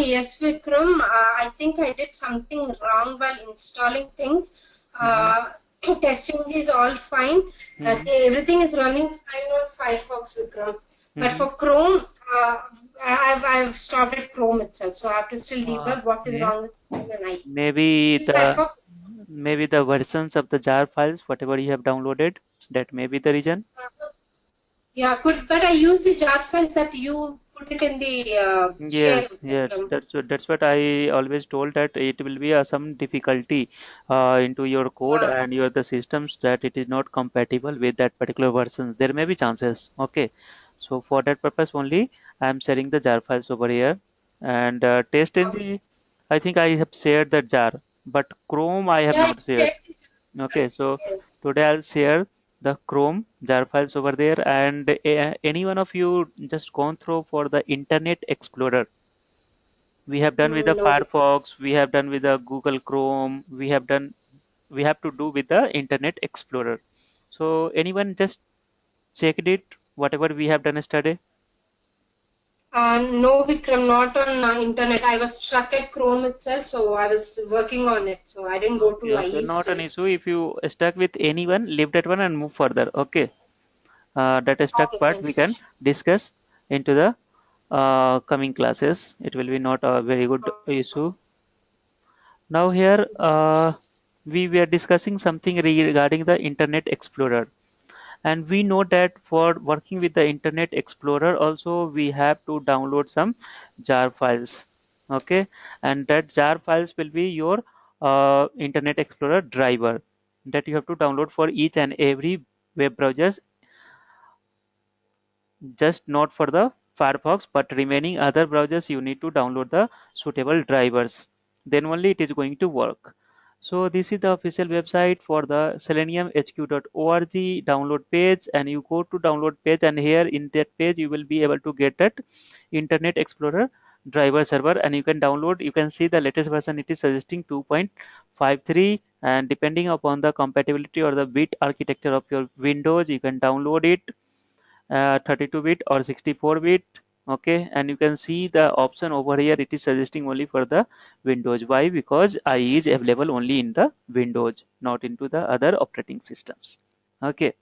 Yes, Vikram. I think I did something wrong while installing things. Mm-hmm. TestNG is all fine. Mm-hmm. Everything is running fine on Firefox, Vikram. But Mm-hmm. for Chrome, I've stopped at Chrome itself, so I have to still debug what is Okay. wrong with Chrome and I. Maybe In the Firefox, maybe the versions of the jar files, whatever you have downloaded, that may be the reason. yeah, good. But I use the jar files that you put it in the share, Yes, yes, Vikram. that's what I always told, that it will be some difficulty into your code Yeah. and your the systems, that it is not compatible with that particular version. There may be chances. Okay, so for that purpose only, I am sharing the jar files over here. And TestNG, I think I have shared the jar, but Chrome I have Yeah, not shared. Okay, so yes. today I'll share the Chrome jar files over there, and any one of you just gone through for the Internet Explorer. We have done with the No, Vikram. Firefox, we have done with the Google Chrome, we have to do with the Internet Explorer. So anyone just checked it, whatever we have done yesterday? No, Vikram, not on internet. I was stuck at Chrome itself, so I was working on it. So I didn't go Okay, to okay, IE not an still. issue. If you stuck with anyone, leave that one and move further. Okay, that stuck Okay, part fine. we can discuss into the coming classes. It will be not a very good issue. Now here we were discussing something regarding the Internet Explorer, and we know that for working with the Internet Explorer also we have to download some jar files. Okay, and that jar files will be your Internet Explorer driver that you have to download for each and every web browsers, just not for the Firefox, but remaining other browsers you need to download the suitable drivers. Then only it is going to work. So this is the official website for the seleniumhq.org download page, and you go to download page, and here in that page you will be able to get that Internet Explorer driver server, and you can download. You can see the latest version, it is suggesting 2.53, and depending upon the compatibility or the bit architecture of your Windows, you can download it 32-bit or 64-bit. Okay, and you can see the option over here, it is suggesting only for the Windows. Why? Because IE is available only in the Windows, not into the other operating systems. Okay,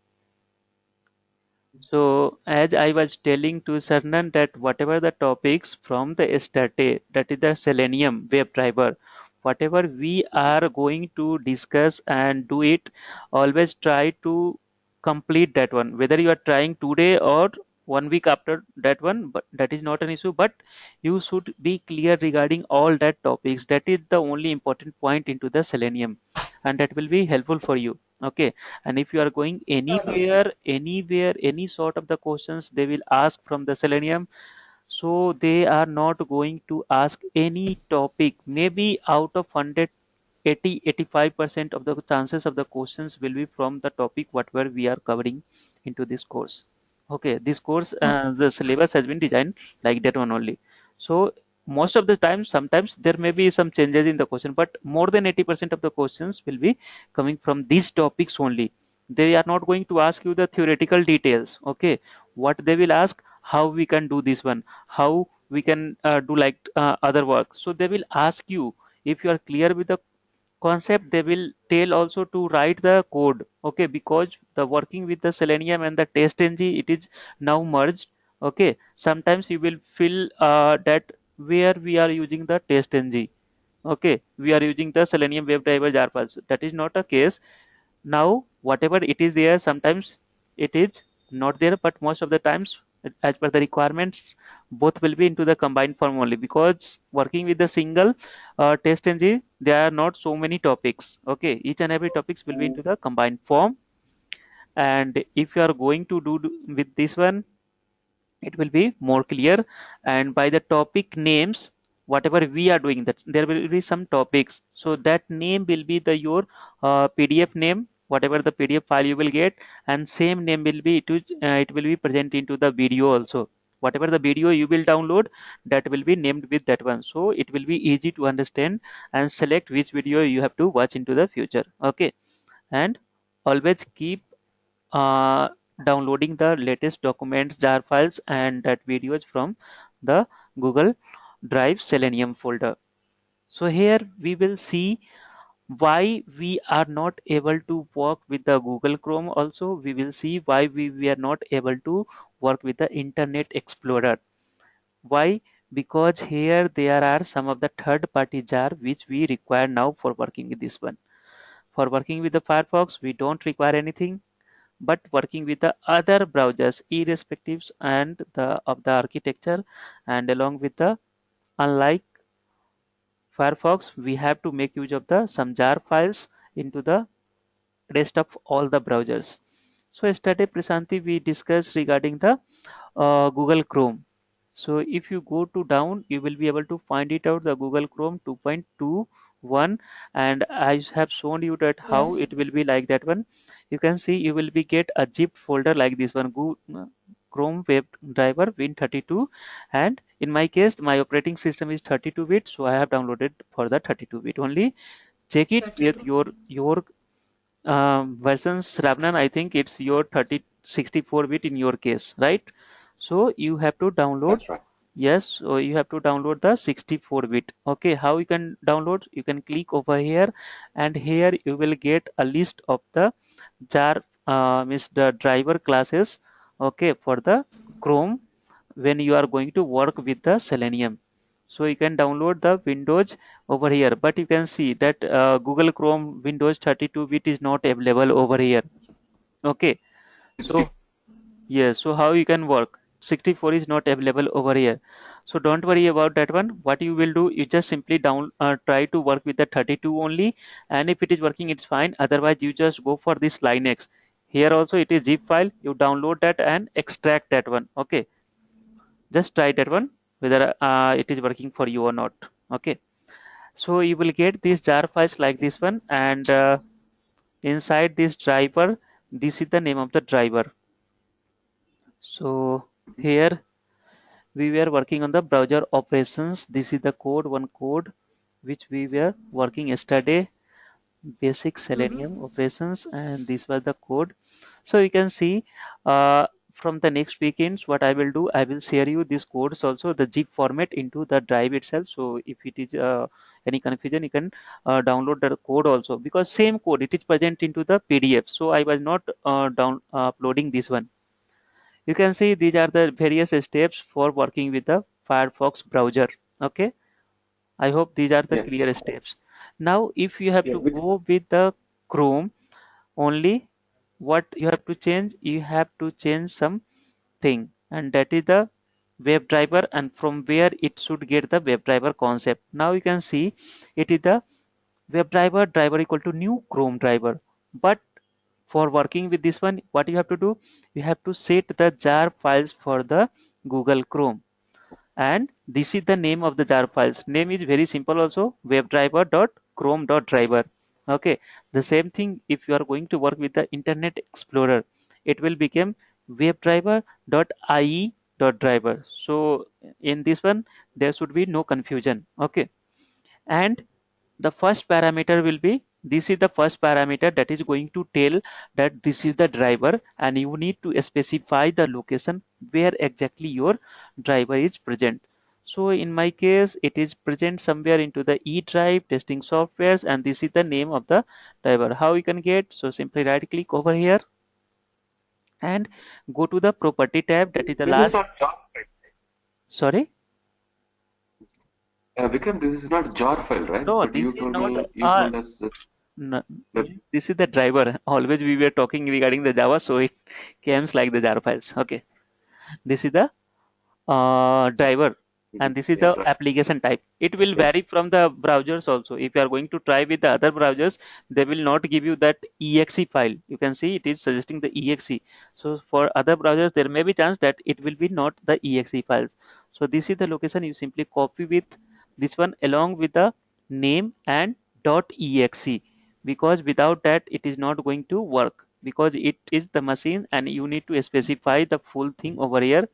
so as I was telling to Sarnan, that whatever the topics from the STATE, that is the Selenium WebDriver, whatever we are going to discuss and do it, always try to complete that one. Whether you are trying today or 1 week after that one, but that is not an issue. But you should be clear regarding all that topics. That is the only important point into the Selenium, and that will be helpful for you. Okay, and if you are going anywhere, any sort of the questions they will ask from the Selenium, so they are not going to ask any topic. Maybe out of 100, 85% of the chances of the questions will be from the topic whatever we are covering into this course. Okay, this course, the syllabus has been designed like that one only. So most of the time, sometimes there may be some changes in the question, but more than 80% of the questions will be coming from these topics only. They are not going to ask you the theoretical details. Okay, what they will ask, how we can do this one, how we can do like other work. So they will ask you, if you are clear with the concept, they will tell also to write the code. Okay, because the working with the Selenium and the TestNG, it is now merged. Okay, sometimes you will feel that where we are using the TestNG, okay, we are using the Selenium WebDriver jar files. That is not a case. Now whatever it is there, sometimes it is not there, but most of the times, as per the requirements, both will be into the combined form only, because working with the single test engine, there are not so many topics. Okay, each and every topics will be into the combined form. And if you are going to do with this one, it will be more clear. And by the topic names, whatever we are doing, that there will be some topics, so that name will be the your PDF name, whatever the PDF file you will get, and same name will be it will be present into the video also. Whatever the video you will download, that will be named with that one, so it will be easy to understand and select which video you have to watch into the future. Okay, and always keep uh, downloading the latest documents, jar files, and that videos from the Google. drive Selenium folder. So here we will see why we are not able to work with the Google Chrome. Also we will see why we are not able to work with the Internet Explorer. Why? Because here there are some of the third-party jar which we require now for working with this one. For working with the Firefox, we don't require anything, but working with the other browsers, irrespective and of the architecture, and along with the unlike Firefox, we have to make use of the some jar files into the rest of all the browsers. So yesterday, Prasanti, we discussed regarding the Google Chrome. So if you go to down, you will be able to find it out the Google Chrome 2.21, and I have shown you that how it Yes. will be like that one. You can see you will be get a zip folder like this one, Chrome web driver Win32, and in my case my operating system is 32-bit, so I have downloaded for the 32-bit only. Check it with 32. your versions, Ravnan. I think it's your 64-bit in your case, right? So you have to download. That's right. Yes, so you have to download the 64-bit. Okay, how you can download? You can click over here, and here you will get a list of the jar, means the driver classes. Okay, for the Chrome when you are going to work with the Selenium. So you can download the Windows over here, but you can see that Google Chrome Windows 32-bit is not available over here. Okay, 60. so yes, so how you can work? 64 is not available over here. So don't worry about that one. What you will do, you just simply try to work with the 32 only, and if it is working, it's fine. Otherwise, you just go for this Linux. Here also it is zip file. You download that and extract that one. Okay, just try that one whether it is working for you or not. Okay, so you will get these jar files like this one, and inside this driver, this is the name of the driver. So here we were working on the browser operations. This is the code, one code which we were working yesterday, basic Mm-hmm. Selenium operations, and this was the code. So you can see uh, from the next weekends what I will do, I will share you these codes also, the zip format into the drive itself. So if it is any confusion, you can download the code also, because same code it is present into the PDF. So I was not uploading this one. You can see these are the various steps for working with the Firefox browser. Okay, I hope these are the Yeah. clear steps. Now if you have Yeah. to go with the Chrome only, what you have to change, you have to change something, and that is the WebDriver, and from where it should get the WebDriver concept. Now you can see it is the WebDriver driver equal to new Chrome driver. But for working with this one, what you have to do, you have to set the jar files for the Google Chrome, and this is the name of the jar files. Name is very simple also, webdriver.chrome.driver. Okay, the same thing if you are going to work with the Internet Explorer, it will become webdriver.ie.driver. So in this one there should be no confusion. Okay, and the first parameter will be, this is the first parameter that is going to tell that this is the driver, and you need to specify the location where exactly your driver is present. So in my case it is present somewhere into the E drive testing softwares, and this is the name of the driver. How you can get? So simply right click over here and go to the property tab, that is the This is last. not jar file. Sorry, Vikram, this is not jar file, right? no, But this you is told not. me, you told us that No, web. this is the driver. Always we were talking regarding the Java, so it comes like the jar files. Okay, this is the driver, and this is Yeah, the right. application type. It will Yeah. vary from the browsers also. If you are going to try with the other browsers, they will not give you that exe file. You can see it is suggesting the exe. So for other browsers, there may be chance that it will be not the exe files. So this is the location. You simply copy with this one along with the name and .exe, because without that it is not going to work, because it is the machine and you need to specify the full thing over here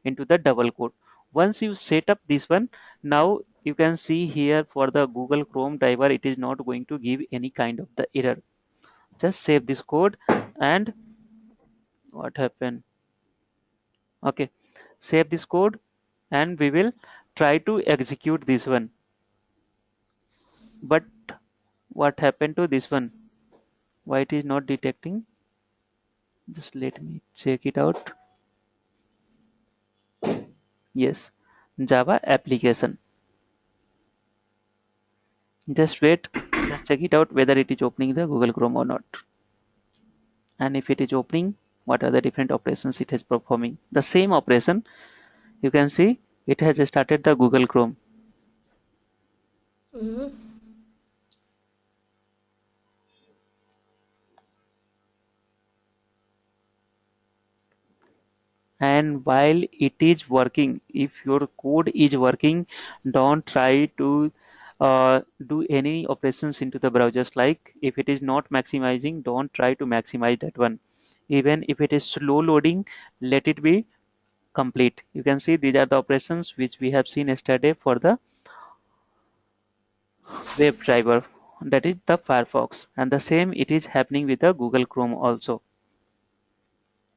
into the double quote. Once you set up this one, now you can see here for the Google Chrome driver, it is not going to give any kind of the error. Just save this code, and what happened? Okay, save this code, and we will try to execute this one, but what happened to this one? Why it is not detecting? Just let me check it out. Yes, Java application. Just wait, just check it out whether it is opening the Google Chrome or not. And if it is opening, what are the different operations it is performing? The same operation, you can see it has started the Google Chrome. Mm-hmm. And while it is working, if your code is working, don't try to do any operations into the browsers. Like if it is not maximizing, don't try to maximize that one. Even if it is slow loading, let it be complete. You can see these are the operations which we have seen yesterday for the web driver, that is the Firefox, and the same it is happening with the Google Chrome also.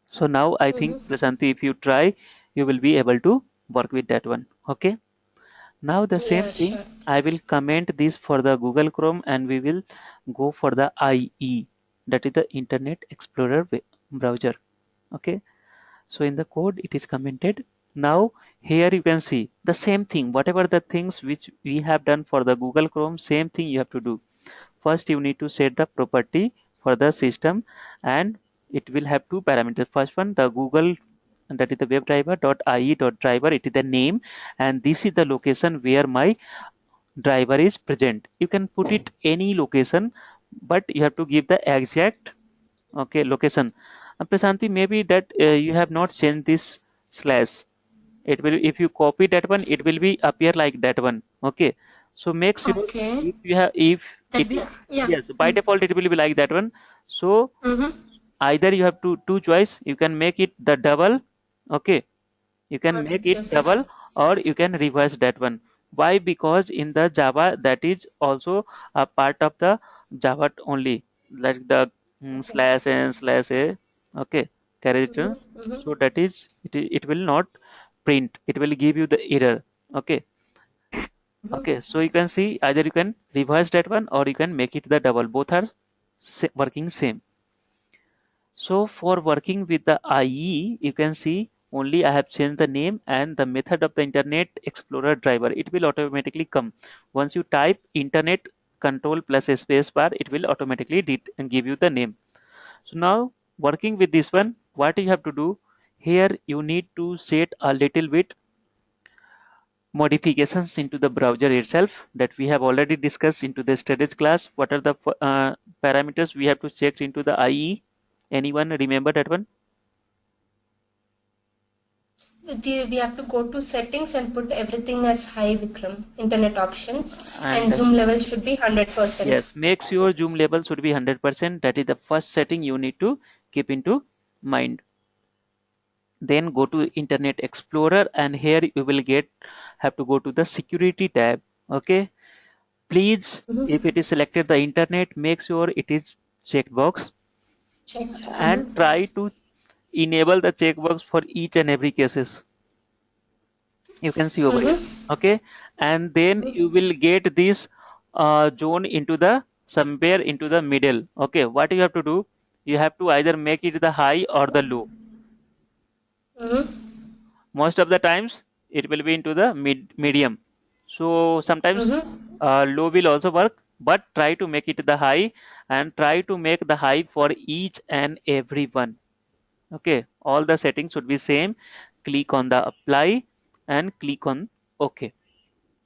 So now I think, Mm-hmm. Prasanti, if you try, you will be able to work with that one. Okay. Now the same Yeah, thing, sure. I will comment this for the Google Chrome and we will go for the IE, that is the Internet Explorer browser. Okay. So in the code it is commented. Now here you can see the same thing, whatever the things which we have done for the Google Chrome, same thing you have to do. First you need to set the property for the system, and it will have two parameters. First one, the Google, that is the webdriver.ie.driver, it is the name, and this is the location where my driver is present. You can put it any location, but you have to give the exact, okay, location. Prasanti, maybe that you have not changed this slash. It will, if you copy that one, it will be appear like that one. Okay, so make sure Okay. if you have, if That it we, is, yeah. yes, by default it will be like that one. So Mm-hmm. either you have to two choice, you can make it the double, okay, you can Or make it just this. double, or you can reverse that one. Why? Because in the Java that is also a part of the Java only, like the Okay. slash n slash a, okay, Mm-hmm. characters. Mm-hmm. So that is it will not print, it will give you the error. Okay. Mm-hmm. Okay, so you can see either you can reverse that one or you can make it the double, both are working same. So for working with the IE, you can see only I have changed the name and the method of the Internet Explorer driver. It will automatically come. Once you type Internet Control plus a space bar, it will automatically and give you the name. So now working with this one, what you have to do here, you need to set a little bit modifications into the browser itself that we have already discussed into the studies class. What are the parameters we have to check into the IE? Anyone remember that one? We have to go to settings and put everything as high, Vikram. Internet options and And zoom level should be 100%. yes, make sure zoom level should be 100%. That is the first setting you need to keep into mind. Then go to Internet Explorer and here you will have to go to the security tab. Okay. Please, if Mm-hmm. it is selected the internet, make sure it is checkbox Checked. and Mm-hmm. try to enable the checkbox for each and every cases. You can see over here. Mm-hmm. Okay, and then you will get this zone into the somewhere into the middle. Okay, what you have to do, you have to either make it the high or the low. Mm-hmm. Most of the times it will be into the medium. So sometimes Mm-hmm. low will also work, but try to make it the high and try to make the high for each and every one. Okay, all the settings should be same. Click on the apply and click on OK.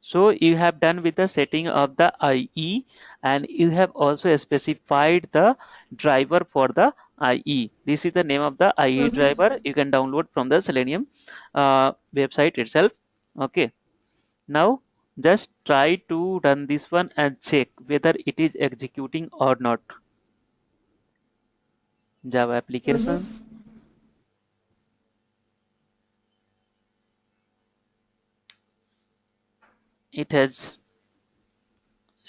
So you have done with the setting of the IE, and you have also specified the driver for the IE. This is the name of the IE Mm-hmm. driver. You can download from the Selenium website itself. Okay. Now just try to run this one and check whether it is executing or not. Java application. Mm-hmm. It has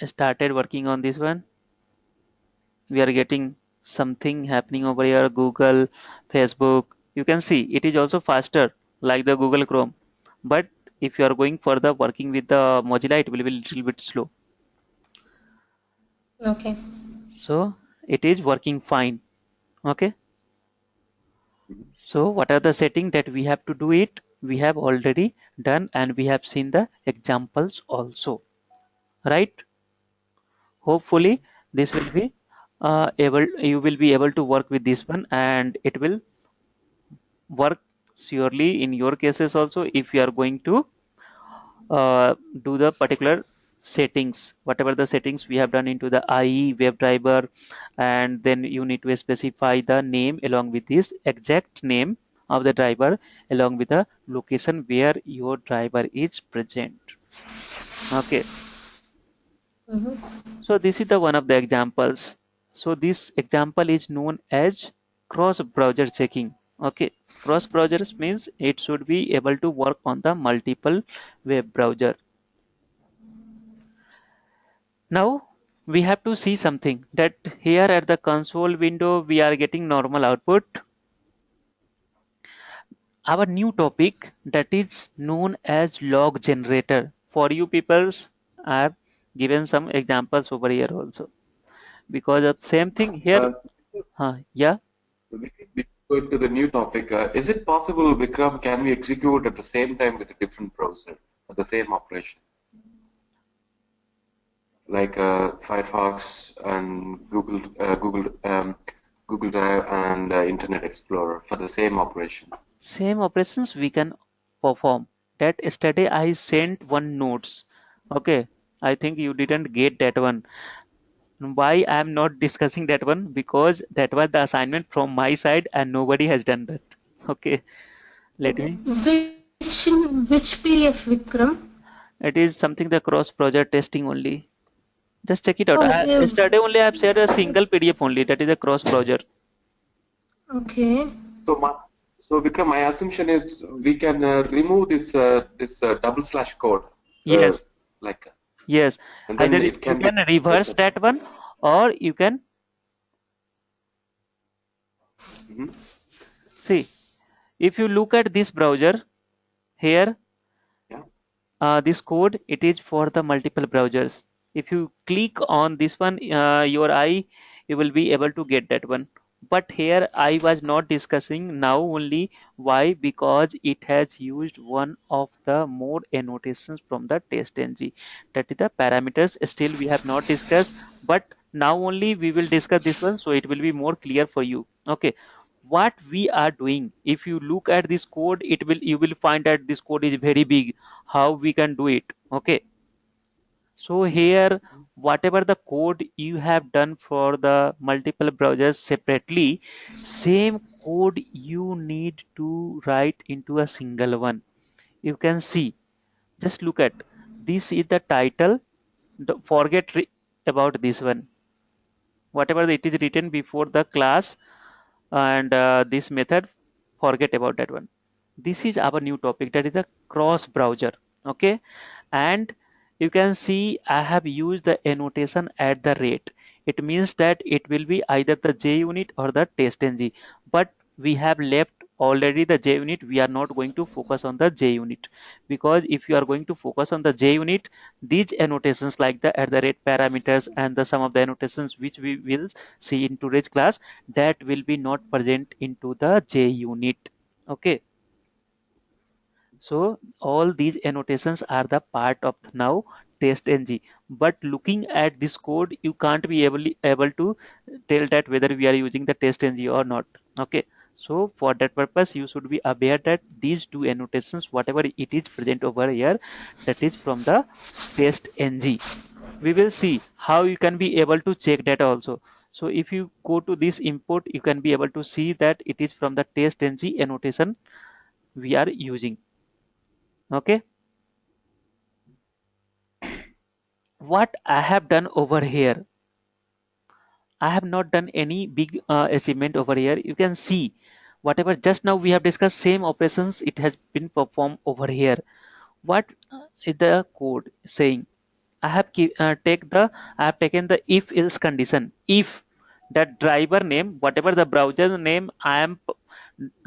started working on this one. We are getting something happening over here. Google, Facebook, you can see it is also faster like the Google Chrome, but If you are going further working with the Mozilla, it will be a little bit slow. Okay. So it is working fine. Okay. Mhm. So what are the settings that we have to do it? We have already done and we have seen the examples also, right? Hopefully this will be you will be able to work with this one and it will work surely in your cases also if you are going to do the particular settings, whatever the settings we have done into the IE WebDriver, and then you need to specify the name along with this exact name of the driver along with the location where your driver is present. Okay, Mm-hmm. so this is the one of the examples. So this example is known as cross browser checking. Okay, cross browsers means it should be able to work on the multiple web browser. Now we have to see something that here at the console window we are getting normal output. Our new topic that is known as log generator. For you peoples, I have given some examples over here also because of same thing here. Uh, Yeah, we go into the new topic. Is it possible, Vikram, can we execute at the same time with a different browser at the same operation? Like Firefox and Google Drive and Internet Explorer for the same operation. same operations we can perform. That yesterday I sent one notes. Okay, I think you didn't get that one. Why I am not discussing that one? Because that was the assignment from my side and nobody has done that. Okay, let me. Which PDF, Vikram? It is something the cross project testing only. Just check it out. Oh, Yesterday only I have shared a single PDF only. That is a cross browser. okay. So, so Vikram, my assumption is we can remove this double slash code, uh, Yes, like, yes. and then Either it you can be can reverse that one or you can Mhm. see. If you look at this browser here, Yeah. this code it is for the multiple browsers. If you click on this one, your eye, you will be able to get that one. But here I was not discussing now only. Why? Because it has used one of the more annotations from the testng, that is the parameters. Still we have not discussed, but now only we will discuss this one, so it will be more clear for you. Okay, what we are doing, if you look at this code, it will you will find that this code is very big. How we can do it? Okay, so here whatever the code you have done for the multiple browsers separately, same code you need to write into a single one. You can see, just look at this is the title. Forget about this one, whatever it is written before the class and this method, forget about that one. This is our new topic, that is the cross browser. Okay, and you can see I have used the annotation at the rate. It means that it will be either the JUnit or the testng, but we have left already the JUnit. We are not going to focus on the JUnit, because if you are going to focus on the JUnit, these annotations like the at the rate parameters and the some of the annotations which we will see in today's class, that will be not present into the JUnit. Okay, so all these annotations are the part of now testng. But looking at this code, you can't be able to tell that whether we are using the testng or not. Okay, so for that purpose, you should be aware that these two annotations, whatever it is present over here, that is from the testng. We will see how you can be able to check that also. So if you go to this import, you can be able to see that it is from the testng annotation we are using. Okay, what I have done over here, I have not done any big achievement over here. You can see whatever just now we have discussed, same operations it has been performed over here. What is the code saying? I have I have taken the if else condition. If that driver name, whatever the browser name I am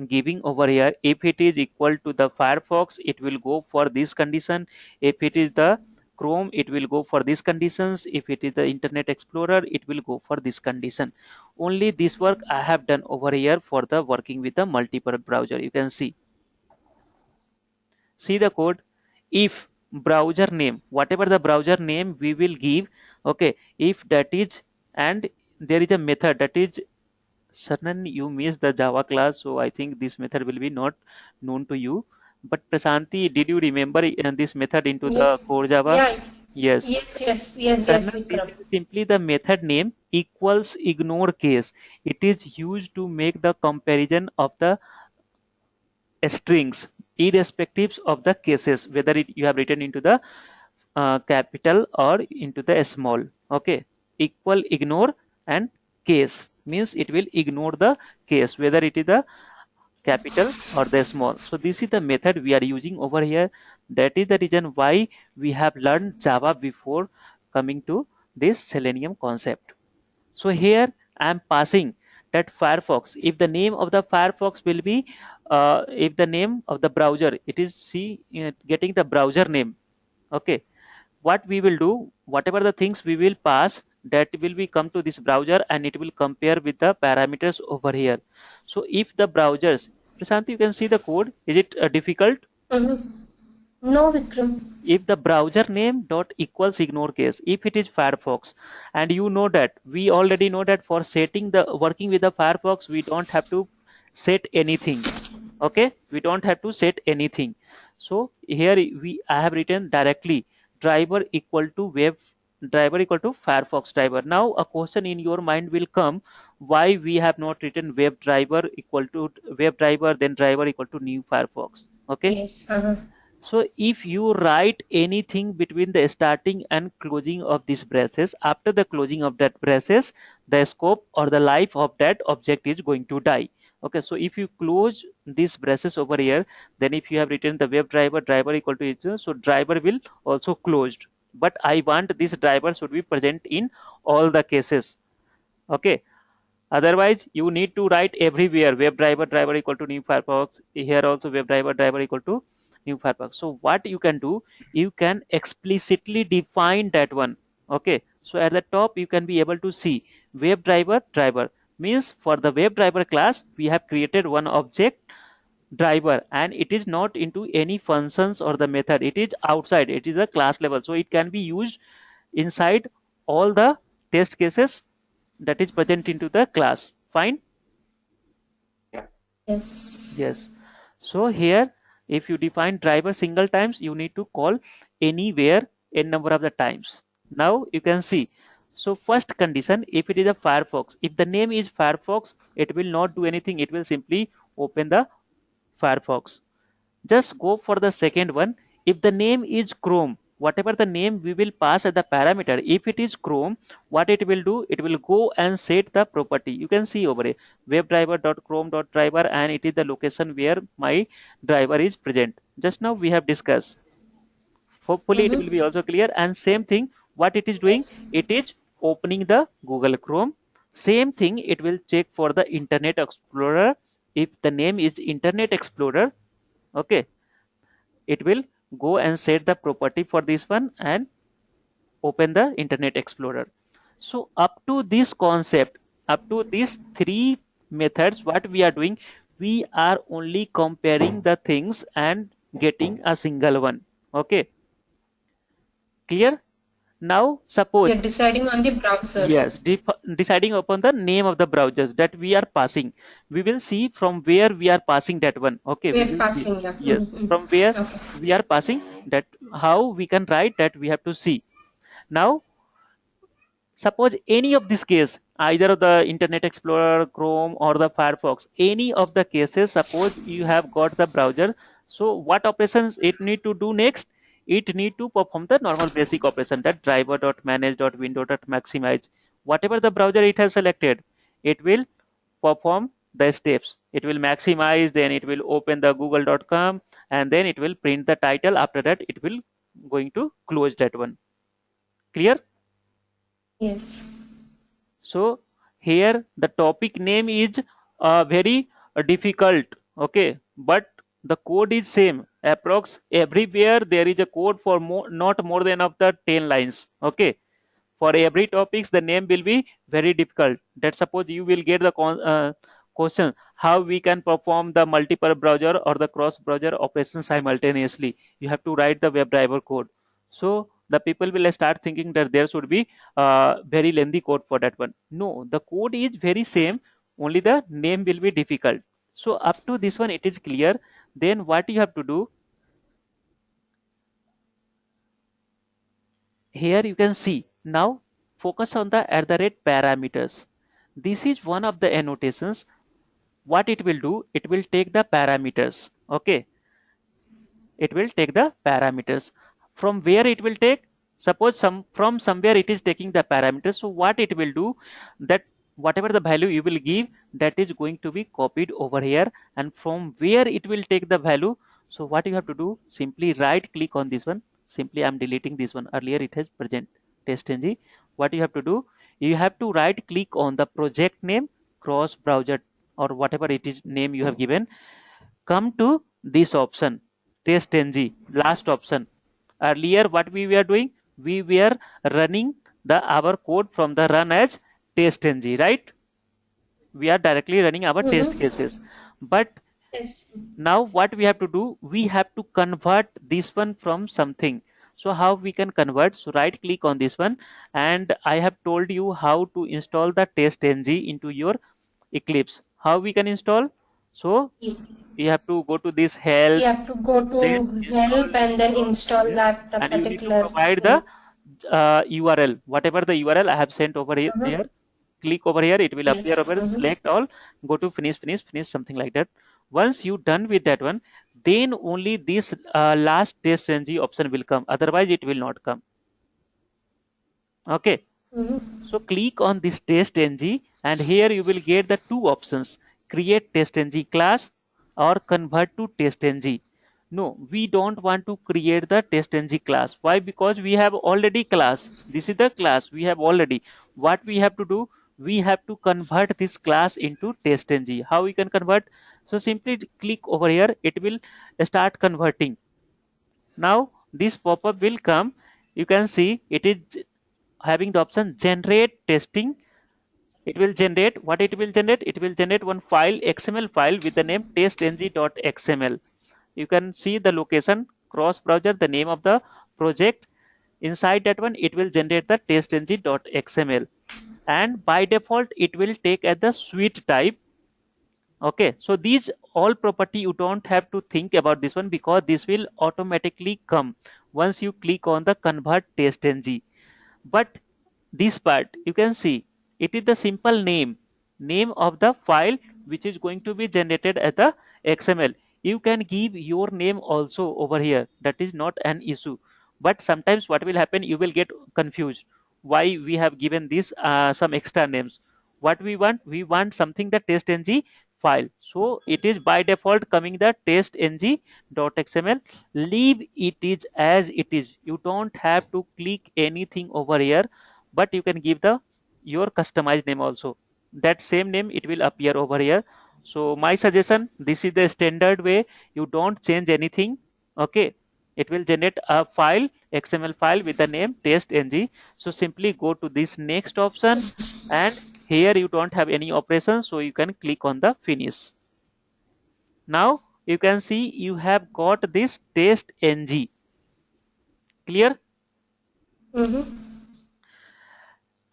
giving over here. If it is equal to the Firefox, it will go for this condition. If it is the Chrome, it will go for these conditions. If it is the Internet Explorer, it will go for this condition. Only this work I have done over here for the working with the multiple browser. You can see the code. If browser name, whatever the browser name we will give, okay, if that is, and there is a method that is certain, you missed the Java class, so I think this method will be not known to you. But Prasanti, did you remember this method into Yeah. the core Java? Yeah. Yes. Yes, Sarna, this Vikram. is simply the method name equals ignore case. It is used to make the comparison of the strings irrespective of the cases, whether you have written into the capital or into the small. Okay, equal ignore and case means it will ignore the case whether it is the capital or the small. So this is the method we are using over here. That is the reason why we have learned Java before coming to this Selenium concept. So here I am passing that Firefox. If the name of the Firefox will be, if the name of the browser, it is getting the browser name. Okay, what we will do, whatever the things we will pass, that will be come to this browser and it will compare with the parameters over here. So if the browsers, Prasanti, you can see the code. Is it difficult? No, Vikram. If the browser name dot equals ignore case, if it is Firefox, and you know that we already know that for setting the working with the Firefox, we don't have to set anything. Okay, we don't have to set anything. So here I have written directly driver equal to web driver equal to Firefox driver. Now a question in your mind will come, why we have not written web driver equal to web driver then driver equal to new Firefox. Okay. Yes. So if you write anything between the starting and closing of these braces, after the closing of that braces, the scope or the life of that object is going to die. Okay, so if you close these braces over here, then if you have written the web driver, driver equal to each, so driver will also closed. But I want this driver should be present in all the cases. Okay, otherwise you need to write everywhere web driver driver equal to new Firefox. Here also web driver driver equal to new Firefox. So what you can do, you can explicitly define that one. Okay, so at the top you can be able to see web driver driver means for the web driver class we have created one object driver, and it is not into any functions or the method, it is outside, it is a class level, so it can be used inside all the test cases that is present into the class. Fine. Yes. Yes. So here if you define driver single times, you need to call anywhere n number of the times. Now you can see, so first condition, if it is a Firefox, if the name is Firefox, it will not do anything, it will simply open the Firefox. Just go for the second one. If the name is Chrome, whatever the name we will pass as the parameter, if it is Chrome, what it will do, it will go and set the property. You can see over here webdriver.chrome.driver, and it is the location where my driver is present. Just now we have discussed. Hopefully it will be also clear. And same thing, what it is doing, Yes. it is opening the Google Chrome. Same thing, it will check for the Internet Explorer. If the name is Internet Explorer, okay, it will go and set the property for this one and open the Internet Explorer. So up to this concept, up to these three methods, what we are doing, we are only comparing the things and getting a single one. Okay, clear? Now suppose, You're deciding on the browser. yes, deciding upon the name of the browsers that we are passing. We will see from where we are passing that one. Okay, we We're will see. passing, yeah. Yes, from where Okay. we are passing that, how we can write that we have to see. Now, suppose any of this case, either the Internet Explorer, Chrome, or the Firefox, any of the cases, suppose you have got the browser. So what operations it need to do next? It need to perform the normal basic operation, that driver.manage.window.maximize. Whatever the browser it has selected, it will perform the steps. It will maximize, then it will open the google.com, and then it will print the title. After that, it will going to close that one. Clear? Yes. So here the topic name is very difficult, okay, but the code is same. Approx everywhere there is a code for not more than of the 10 lines, okay. For every topics the name will be very difficult. That suppose you will get the question how we can perform the multiple browser or the cross browser operation simultaneously. You have to write the WebDriver code. So the people will start thinking that there should be very lengthy code for that one. No, the code is very same, only the name will be difficult. So up to this one it is clear. Then what you have to do, here you can see now, focus on the @ parameters. This is one of the annotations. What it will do, it will take the parameters, okay. It will take the parameters. From where it will take, suppose from somewhere it is taking the parameters. So what it will do, that whatever the value you will give, that is going to be copied over here, and from where it will take the value. So what you have to do, simply right click on this one. Simply I'm deleting this one, earlier it has present testng. What you have to do, you have to right click on the project name, cross browser, or whatever it is name you have given. Come to this option, testng, last option. Earlier what we were doing, we were running the our code from the run as testng, right? We are directly running our test Mm-hmm. cases. But Yes. now what we have to do, we have to convert this one from something. So how we can convert? So right click on this one, and I have told you how to install the testng into your Eclipse. How we can install? So You, you have to go to this help, you have to go then to install help and then install yes, that and you need to particular provide the thing. URL, whatever the URL I have sent over here. Mm-hmm. Click over here, it will appear Yes. over, Mm-hmm. select all, go to finish, something like that. Once you done with that one, then only this last testng option will come, otherwise it will not come, okay. Mm-hmm. So click on this testng, and here you will get the two options, create testng class or convert to testng. No, we don't want to create the testng class. Why? Because we have already class. This is the class we have already. What we have to do? We have to convert this class into testng. How we can convert? So simply click over here. It will start converting. Now this pop-up will come. You can see it is having the option generate testing. It will generate, what it will generate, it will generate one file, XML file with the name testng.xml. You can see the location, cross browser, the name of the project. Inside that one it will generate the testng.xml, and by default it will take as the suite type. Okay, so these all property you don't have to think about this one, because this will automatically come once you click on the convert testng. But this part you can see, it is the simple name of the file which is going to be generated as the XML. You can give your name also over here, that is not an issue. But sometimes what will happen, you will get confused why we have given this some extra names. What we want something the testng file, so it is by default coming the testng.xml. Leave it is as it is, you don't have to click anything over here, but you can give the your customized name also. That same name it will appear over here. So my suggestion, this is the standard way, you don't change anything, okay. It will generate a file, XML file with the name testng. So simply go to this next option, and here you don't have any operation, so you can click on the finish. Now you can see you have got this testng. Clear? Mm-hmm.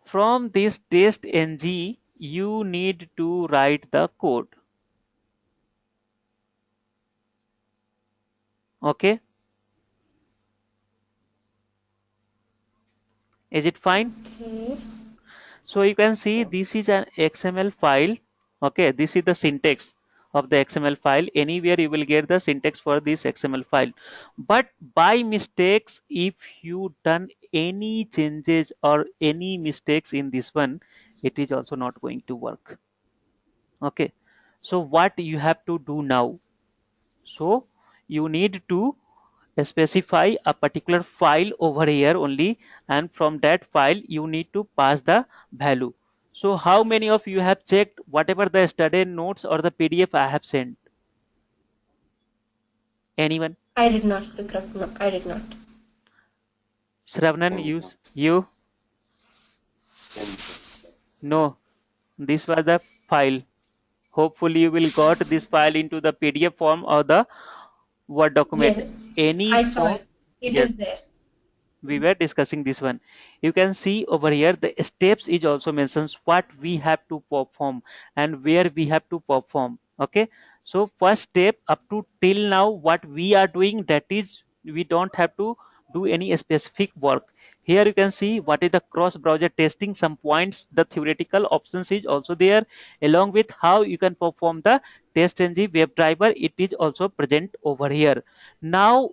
From this testng you need to write the code, okay. Is it fine? Okay. So you can see this is an XML file, okay. This is the syntax of the XML file. Anywhere you will get the syntax for this XML file, but by mistakes if you done any changes or any mistakes in this one, it is also not going to work, okay. So what you have to do now, so you need to specify a particular file over here only, and from that file you need to pass the value. So how many of you have checked whatever the study notes or the PDF I have sent? Anyone? I did not, Vikram. No, I did not. Shravnan, you? No. This was the file. Hopefully you will got this file into the PDF form or the Word document. Yes, Any I saw form. it. It Yes, is there. we were discussing this one. You can see over here the steps is also mentions what we have to perform and where we have to perform. Okay, so first step up to till now what we are doing, that is we don't have to do any specific work. Here you can see what is the cross browser testing, some points, the theoretical options is also there, along with how you can perform the TestNG WebDriver, it is also present over here. Now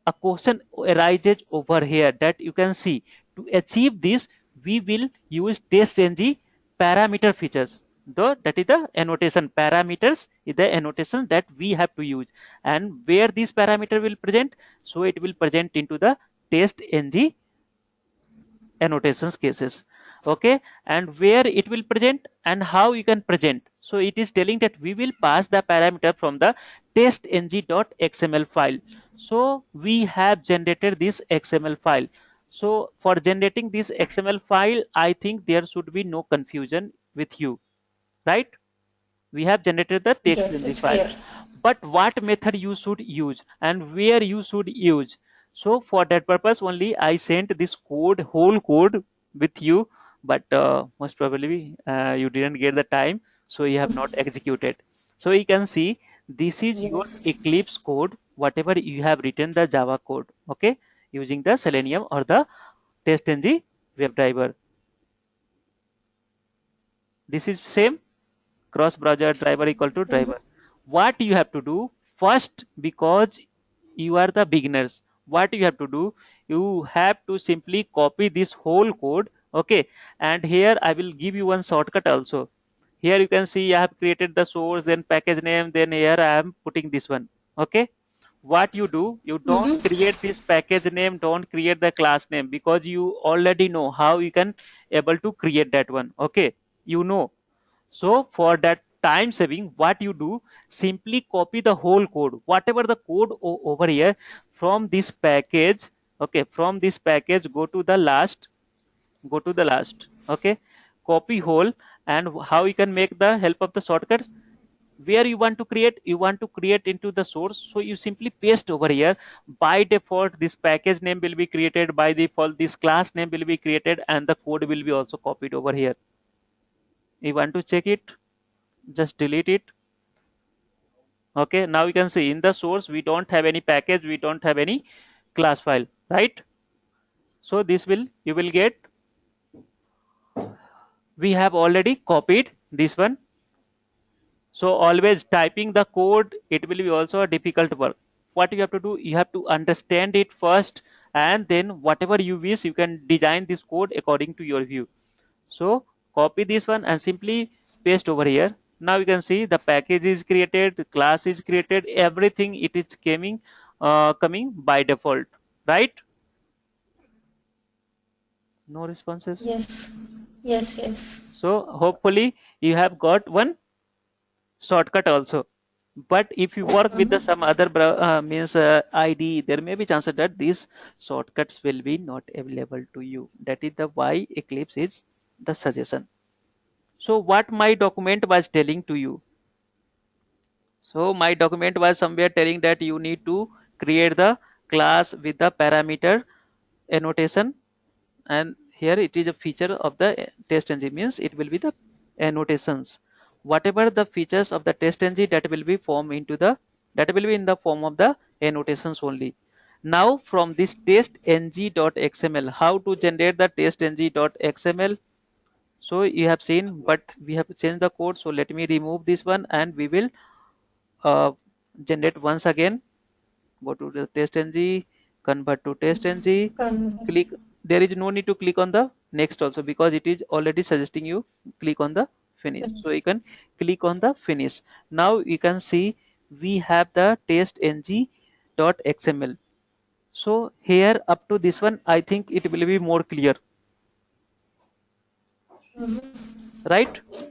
a question arises over here that you can see, to achieve this we will use TestNG parameter features, though that is the annotation. Parameters is the annotation that we have to use, and where this parameter will present, so it will present into the TestNG annotations cases. Okay, and where it will present and how you can present, so it is telling that we will pass the parameter from the testng.xml file. So we have generated this xml file. So for generating this xml file, I think there should be no confusion with you, right? We have generated the Yes, testng it's file, clear. but what method you should use and where you should use, so for that purpose only I sent this code, whole code with you, but most probably you didn't get the time, so you have not executed. So you can see this is your Yes. Eclipse code, whatever you have written the Java code, okay, using the Selenium or the TestNG WebDriver. This is same, cross browser driver equal to Mhm. driver. What you have to do first, because you are the beginners, what you have to do, you have to simply copy this whole code. Okay, and here I will give you one shortcut also. Here you can see I have created the source, then package name, then here I am putting this one. Okay, what you do, you don't Mhm. create this package name, don't create the class name, because you already know how you can able to create that one. Okay, you know. So for that time saving, what you do, simply copy the whole code, whatever the code over here from this package. Okay, from this package, go to the last, go to the last. Okay, copy whole, and how you can make the help of the shortcuts, where you want to create, you want to create into the source, so you simply paste over here. By default this package name will be created, by default this class name will be created, and the code will be also copied over here. You want to check it, just delete it. Okay, now you can see in the source we don't have any package, we don't have any class file, right? So this will, you will get, we have already copied this one. So always typing the code, it will be also a difficult work. What you have to do, you have to understand it first, and then whatever you wish, you can design this code according to your view. So copy this one and simply paste over here. Now you can see the package is created, the class is created, everything it is coming by default, right? No responses. Yes. Yes, yes. So hopefully you have got one shortcut also. But if you work with the Mhm. some other means ID, there may be chances that these shortcuts will be not available to you. That is the why Eclipse is the suggestion. So what my document was telling to you. So my document was somewhere telling that you need to create the class with the parameter annotation, and here it is a feature of the test engine, means it will be the annotations. Whatever the features of the test engine, that will be formed into the, that will be in the form of the annotations only. Now from this test ng.xml, how to generate the test ng.xml, so you have seen, but we have changed the code, so let me remove this one and we will uh, generate once again. Go to the testng, convert to Yes. testng, Con- click. There is no need to click on the next also, because it is already suggesting you click on the finish, so you can click on the finish. Now you can see we have the testng.xml. So here up to this one, I think it will be more clear. Mhm. right? It's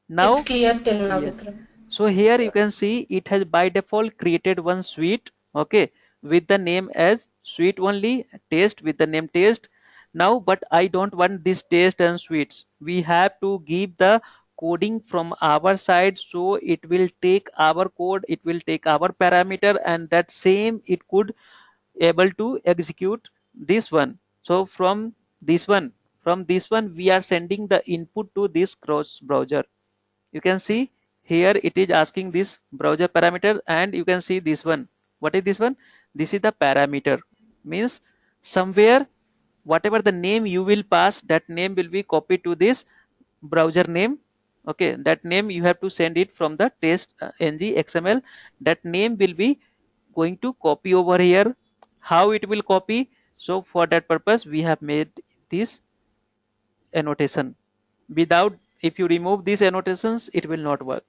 Now, clear till now, yes. Vikram. So here you can see it has by default created one suite, okay, with the name as suite only, taste with the name taste. Now, but I don't want this taste and suites. We have to give the coding from our side, so it will take our code, it will take our parameter, and that same it could able to execute this one. So this one, from this one, we are sending the input to this cross browser. You can see here it is asking this browser parameter, and you can see this one. What is this one? This is the parameter. Means somewhere whatever the name you will pass, that name will be copied to this browser name. Okay, that name you have to send it from the test ng xml. That name will be going to copy over here. How it will copy? So for that purpose we have made this annotation. Without, if you remove these annotations, it will not work.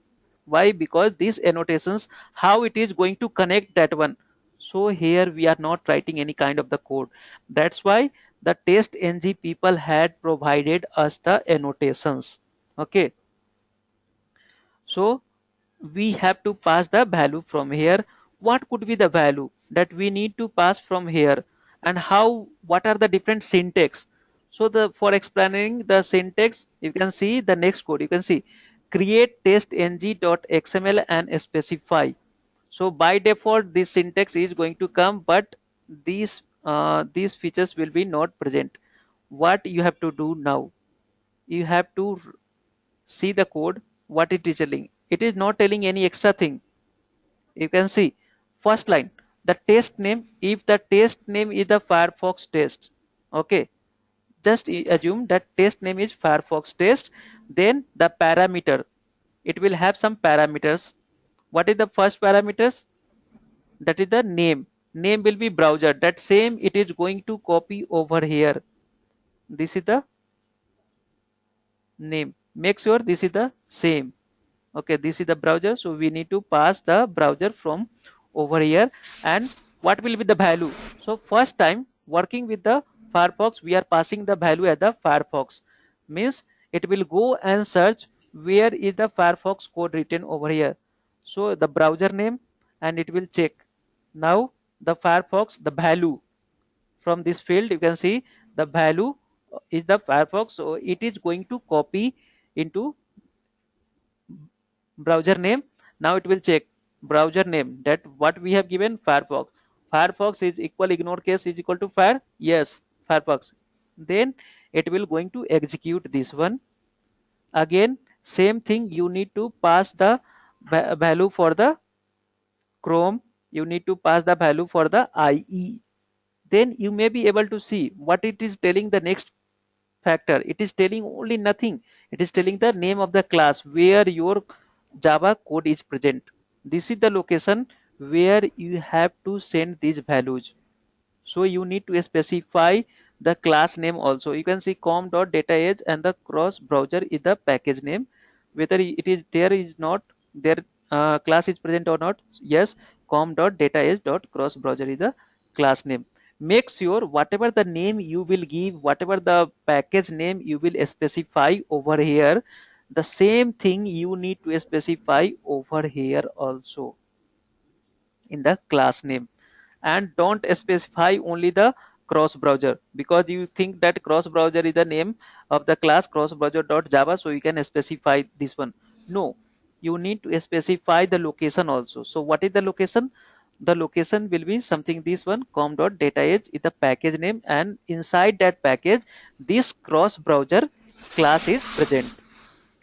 Why? Because these annotations, how it is going to connect that one. So here we are not writing any kind of the code. That's why the test ng people had provided us the annotations. Okay, so we have to pass the value from here. What could be the value that we need to pass from here, and how, what are the different syntax? So the, for explaining the syntax, you can see the next code. You can see create test ng.xml and specify. So by default this syntax is going to come, but these features will be not present. What you have to do now, you have to see the code, what it is telling. It is not telling any extra thing. You can see first line, the test name, if the test name is the Firefox test, okay, just assume that test name is Firefox test. Then the parameter, it will have some parameters. What is the first parameters? That is the name. Name will be browser, that same it is going to copy over here. This is the name, make sure this is the same. Okay, this is the browser, so we need to pass the browser from over here. And what will be the value? So first time working with the Firefox, we are passing the value as the Firefox. Means it will go and search where is the Firefox code written over here. So the browser name, and it will check. Now the Firefox, the value from this field, you can see the value is the Firefox, so it is going to copy into browser name. Now it will check browser name, that what we have given Firefox. Firefox is equal, ignore case is equal to fire. Yes, Firefox. Then it will going to execute this one. Again, same thing, you need to pass the value for the Chrome. You need to pass the value for the IE. Then you may be able to see what it is telling the next factor. It is telling only nothing. It is telling the name of the class where your Java code is present. This is the location where you have to send these values. So you need to specify the class name also. You can see com.dataEdge and the cross browser is the package name. Whether it is there is not their class is present or not. Yes, com.dataEdge.cross browser is the class name. Make sure whatever the name you will give, whatever the package name you will specify over here, the same thing you need to specify over here also in the class name. And don't specify only the cross browser, because you think that cross browser is the name of the class cross browser.java, so you can specify this one. No, you need to specify the location also. So what is the location? The location will be something, this one, com.dataEdge is the package name, and inside that package this cross browser class is present.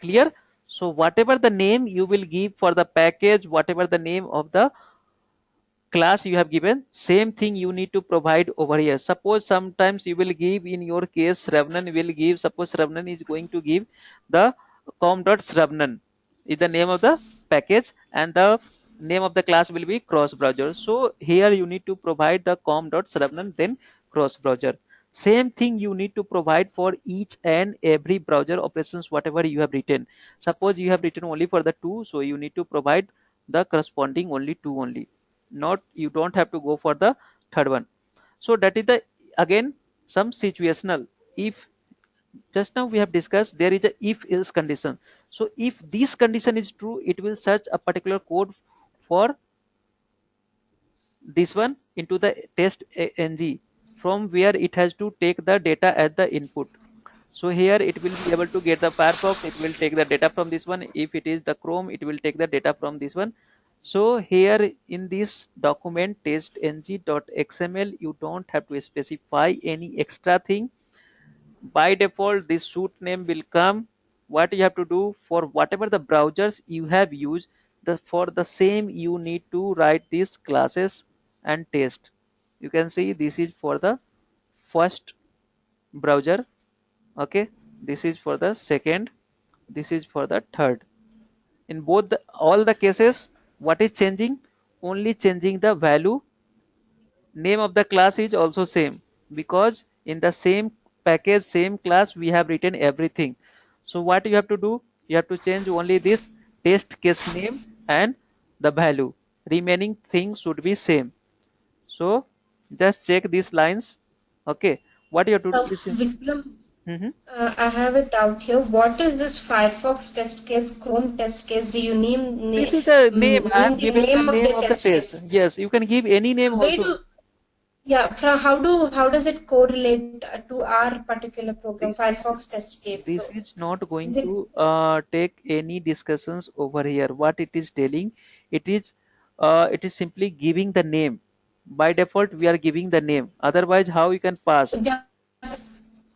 Clear? So whatever the name you will give for the package, whatever the name of the class you have given, same thing you need to provide over here. Suppose sometimes you will give, in your case Sravnan will give, suppose Sravnan is going to give the com.sravnan is the name of the package, and the name of the class will be cross browser. So here you need to provide the com.sravnan, then cross browser. Same thing you need to provide for each and every browser operations whatever you have written. Suppose you have written only for the two, so you need to provide the corresponding only two only, not, you don't have to go for the third one. So that is the, again, some situational. If just now we have discussed there is a if else condition. So if this condition is true, it will search a particular code for this one into the test ng, from where it has to take the data as the input. So here it will be able to get the Firefox, it will take the data from this one. If it is the Chrome, it will take the data from this one. So here in this document testng.xml, you don't have to specify any extra thing. By default, this suite name will come. What you have to do, for whatever the browsers you have used, for the same you need to write these classes and test. You can see this is for the first browser, okay, this is for the second, this is for the third. In both all the cases, what is changing? Only changing the value. Name of the class is also same, because in the same package, same class, we have written everything. So what you have to do, you have to change only this test case name and the value. Remaining things should be same. So just check these lines. Okay, what you have to do is Vikram, Mhm. I have a doubt here. What is this Firefox test case, Chrome test case? Do you This is the name. I mean am the giving the name of name the of the test test. case? Yes, you can give any name Where also. do, yeah, how does it correlate to our particular program, Firefox test case? This So is not going is it to take any discussions over here. What it is telling, it is simply giving the name. By default, we are giving the name. Otherwise, how you can pass?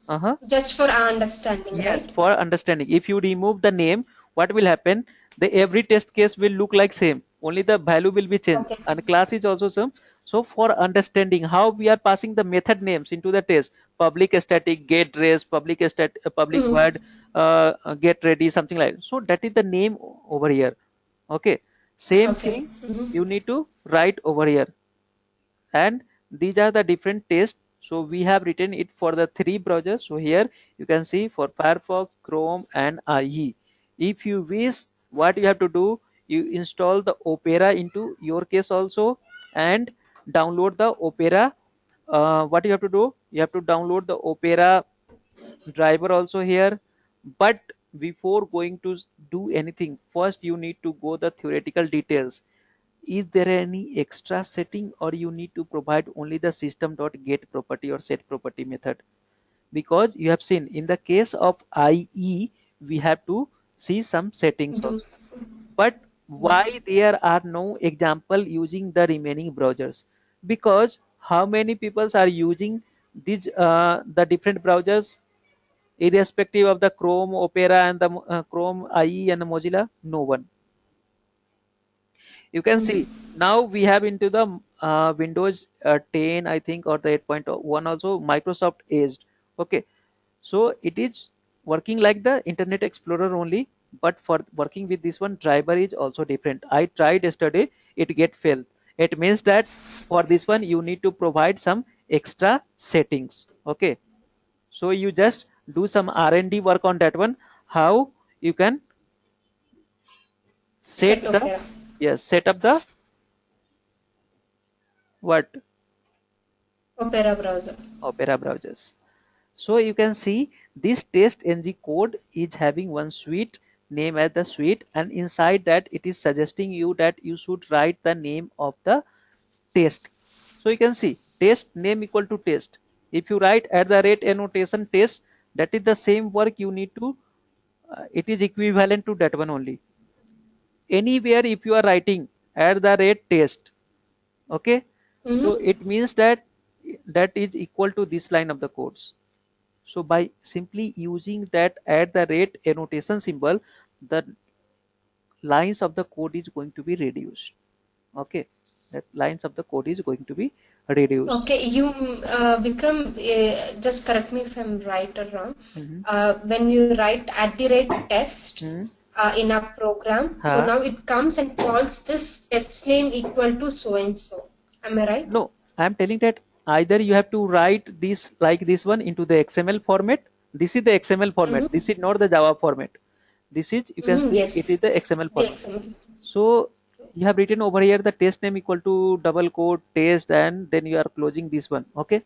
Uh-huh. just for our understanding, Yes, right? for understanding. If you remove the name, what will happen? The every test case will look like same. Only the value will be changed, Okay. and class is also same. So for understanding how we are passing the method names into the test, public static get raised, public Mm. void get ready, something like that. So that is the name over here. Okay, same Okay. thing you need to write over here, and these are the different tests. So we have written it for the three browsers. So here you can see for Firefox, Chrome and IE. If you wish, what you have to do, you install the Opera into your case also, and download the Opera. What you have to do, you have to download the Opera driver also here. But before going to do anything, first you need to go the theoretical details. Is there any extra setting, or you need to provide only the system.get property or set property method? Because you have seen in the case of IE, we have to see some settings Do, also. But why yes. there are no example using the remaining browsers? Because how many people are using these the different browsers irrespective of the Chrome, Opera and the Chrome IE and the Mozilla? No one. You can see now we have into the Windows 10, I think, or the 8.1 also Microsoft Edge. Okay, so it is working like the Internet Explorer only, but for working with this one, driver is also different. I tried yesterday, it get failed. It means that for this one you need to provide some extra settings. Okay, so you just do some R&D work on that one, how you can set Set the, Opera. yes, set up the what, Opera browser. Opera browsers. So you can see this test ng code is having one suite name as the suite, and inside that it is suggesting you that you should write the name of the test. So you can see test name equal to test. If you write at the rate annotation test, that is the same work you need to, it is equivalent to that one only. Anywhere if you are writing at the rate test, okay, so Mm-hmm. it means that that is equal to this line of the codes. So by simply using that at the rate annotation symbol, the lines of the code is going to be reduced. Okay, that lines of the code is going to be reduced. Okay, Vikram, just correct me if I'm right or wrong. Mm-hmm. When you write at the rate test Hmm. in a program, so Huh? now it comes and calls this test name equal to so and so. Am I right? No, I'm telling that either you have to write this like this one into the XML format. This is the XML format. Mm-hmm. This is not the Java format. This is, you can Mm-hmm. see it Yes, is the XML the format. XML. So you have written over here the test name equal to double quote test, and then you are closing this one. Okay.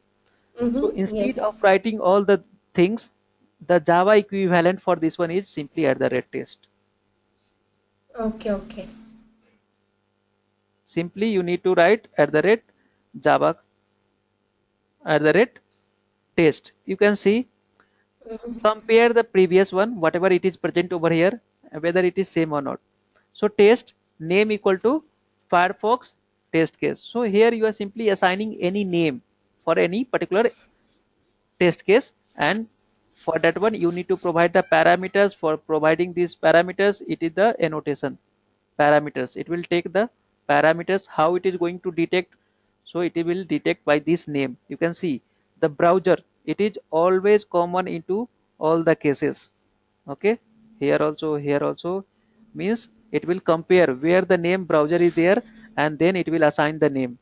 So Mm-hmm. instead Yes. of writing all the things, The Java equivalent for this one is simply @test. Okay. Simply you need to write @Java @test. You can see, Mhm. compare the previous one, whatever it is present over here, whether it is same or not. So test name equal to Firefox test case. So here you are simply assigning any name for any particular test case, and for that one you need to provide the parameters. For providing these parameters, it is the annotation parameters. It will take the parameters how it is going to detect. So it will detect by this name. You can see the browser, it is always common into all the cases. Okay, here also means it will compare where the name browser is there, and then it will assign the name.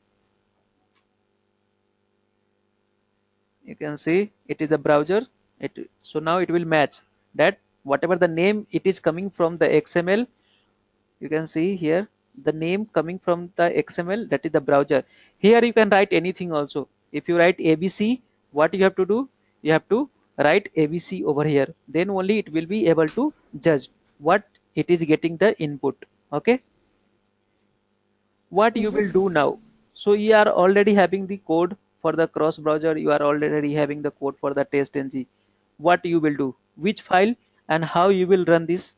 You can see it is the browser. So now it will match that whatever the name it is coming from the XML. You can see here the name coming from the XML, that is the browser. Here you can write anything also. If you write ABC, what you have to do, you have to write ABC over here, then only it will be able to judge what it is getting the input. Okay, what you will Mhm. do now? So you are already having the code for the cross browser, you are already having the code for the test ng. What you will do, which file, and how you will run this,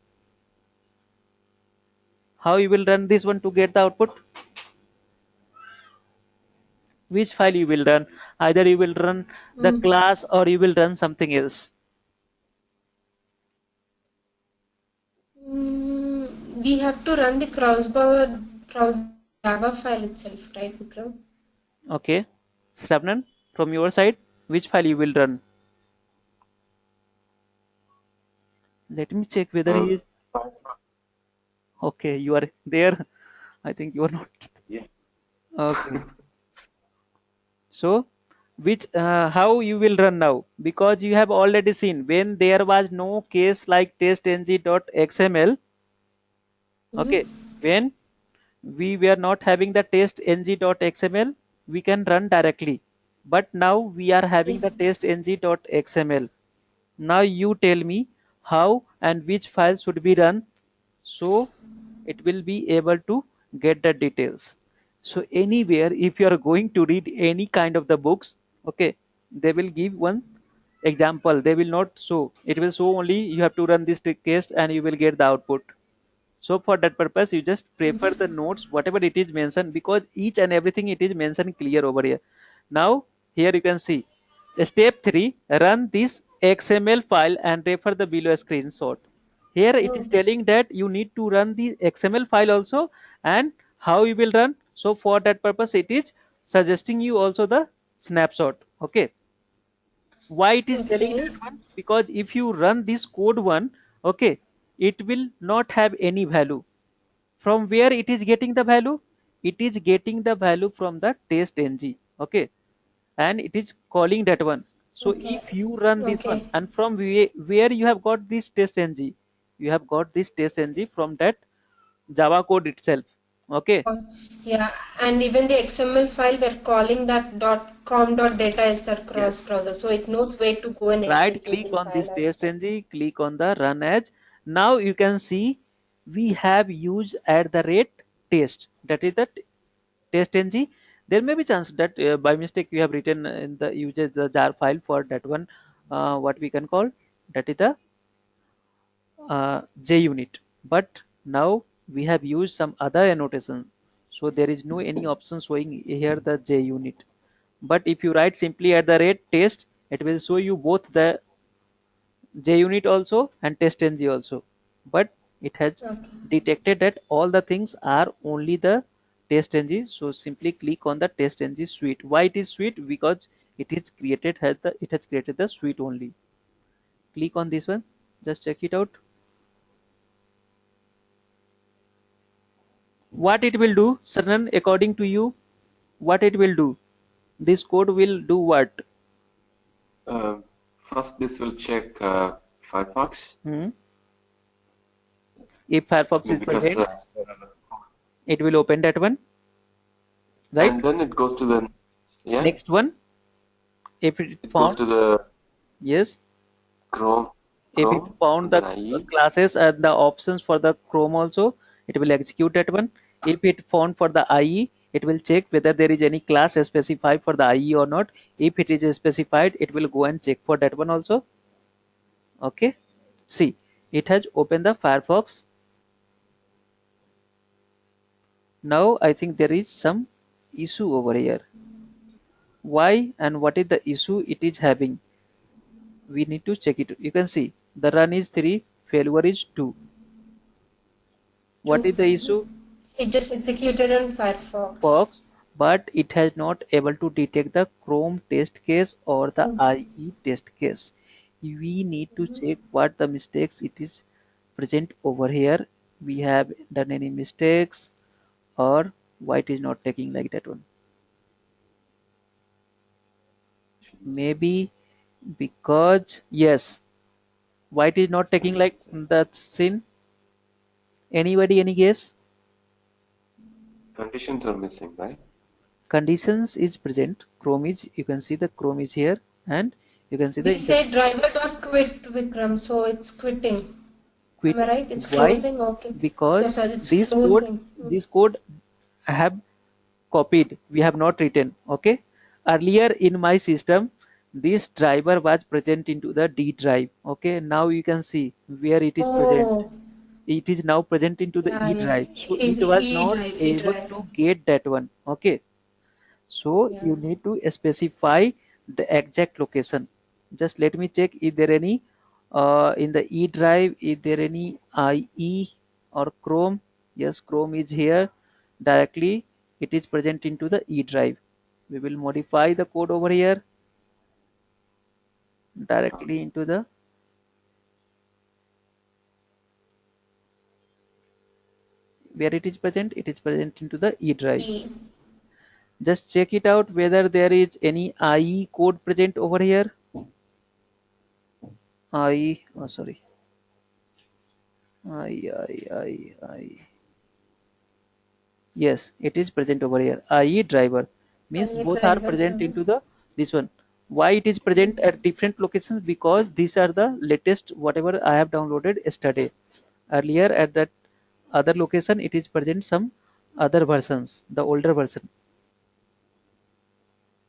how you will run this one to get the output? Which file you will run? Either you will run the Mm. class or you will run something else. We have to run the cross Java file itself, right, Vikram? Okay, Sravnan, from your side, which file you will run? Let me check whether he Uh, is okay. You are there. I think you are not. yeah. Okay. So, which how you will run now? Because you have already seen when there was no case like testng.xml. Okay, Mm-hmm. when we were not having the testng.xml, we can run directly. But now we are having Yeah. the testng.xml. Now you tell me how and which file should be run, so it will be able to get the details. So anywhere if you are going to read any kind of the books, okay, they will give one example, they will not show, it will show only you have to run this case and you will get the output. So for that purpose you just prefer the notes whatever it is mentioned, because each and everything it is mentioned clear over here. Now here you can see step 3, run this XML file and refer the below screenshot. Here it is Oh, telling that you need to run the XML file also, and how you will run. So for that purpose it is suggesting you also the snapshot. Okay, why it is telling okay. that one? Because if you run this code one, okay, it will not have any value. From where it is getting the value? It is getting the value from the test ng. Okay, and it is calling that one. So Okay. if you run this one, Okay. and from where you have got this test ng, you have got this test ng from that Java code itself. Okay, Oh, yeah, and even the XML file, we're calling that .com.data is that yes. cross browser, so it knows where to go and Right execute click the on this file as test well. ng, click on the run as. Now you can see we have used @test. That is the test ng. There may be chance that by mistake you have written in the uses the jar file for that one. What we can call, that is the JUnit. But now we have used some other annotation, so there is no any option showing here the JUnit. But if you write simply @test, it will show you both the JUnit also and testng also. But it has Okay. detected that all the things are only the testng. So simply click on the testng suite. Why it is suite? Because it has created the suite only. Click on this one. Just check it out. What it will do, Saran, according to you, what it will do? This code will do what? Uh, First, this will check Firefox. Hmm? If Firefox is Because present, it will open that one, right? and then it goes to the yeah, Next one, if it it goes found, to the yes, Chrome, If it Chrome, found and the then IE. classes and the options for the Chrome also, it will execute that one. If it found for the IE, it will check whether there is any class specified for the IE or not. If it is specified, it will go and check for that one also. Okay, see, it has opened the Firefox. Now I think there is some issue over here. Why and what is the issue it is having? We need to check it. You can see the run is 3, failure is 2. What True. is the issue? It just executed on Firefox. Fox, but it has not able to detect the Chrome test case or the IE test case. We need to check what the mistakes it is present over here. We have done any mistakes or why it is not taking like that one. Maybe because yes, why it is not taking like that sin. Anybody any guess? Conditions are missing, right? Conditions is present. Chrome is, you can see the Chrome is here and you can see the We say driver.quit, Vikram, so it's quitting. quit. Am I right? It's Why? closing. Okay. Yeah, Because sorry, it's this code closing. this code I have copied, we have not written. Okay, earlier in my system this driver was present into the D drive. Okay, now you can see where it is present. Oh, It is now present into the yeah, E yeah. drive, so Is it was E not drive, E able drive. to get that one. Okay, so Yeah. you need to specify the exact location. Just let me check, is there any in the E drive, is there any IE or Chrome? Yes, Chrome is here directly. It is present into the E drive. We will modify the code over here directly into the, where it is present. It is present into the E drive. E. Just check it out whether there is any IE code present over here. IE, oh sorry, I. Yes, it is present over here. IE driver means E both are driver. present into the this one. Why it is present at different locations? Because these are the latest whatever I have downloaded yesterday. Earlier at that other location it is present some other versions, the older version.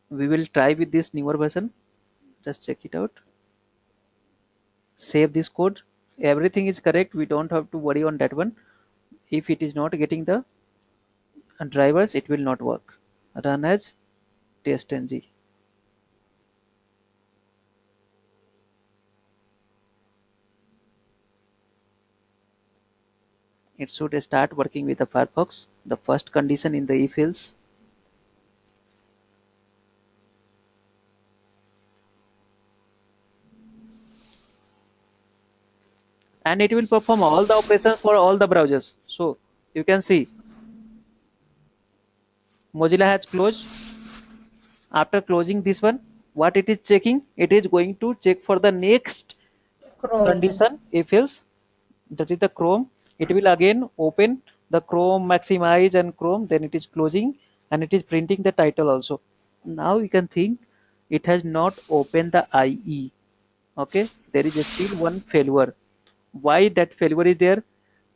We will try with this newer version. Just check it out. Save this code. Everything is correct. We don't have to worry on that one. If it is not getting the drivers, it will not work. Run as testng. It should start working with the Firefox. The first condition in the if else. And it will perform all the operations for all the browsers. So you can see Mozilla has closed. After closing this one, what it is checking? It is going to check for the next Chrome. condition if else. That is the Chrome. It will again open the Chrome, maximize and Chrome, then it is closing and it is printing the title also. Now you can think it has not opened the IE. Okay, there is still one failure. Why that failure is there?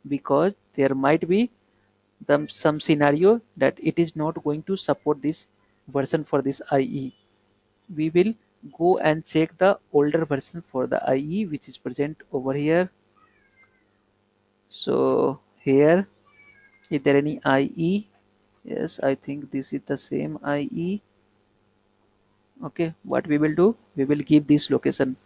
Because there might be some scenario that it is not going to support this version for this IE. We will go and check the older version for the IE which is present over here. So here, is there any IE? Yes, I think this is the same IE. Okay, what we will do? We will give this location.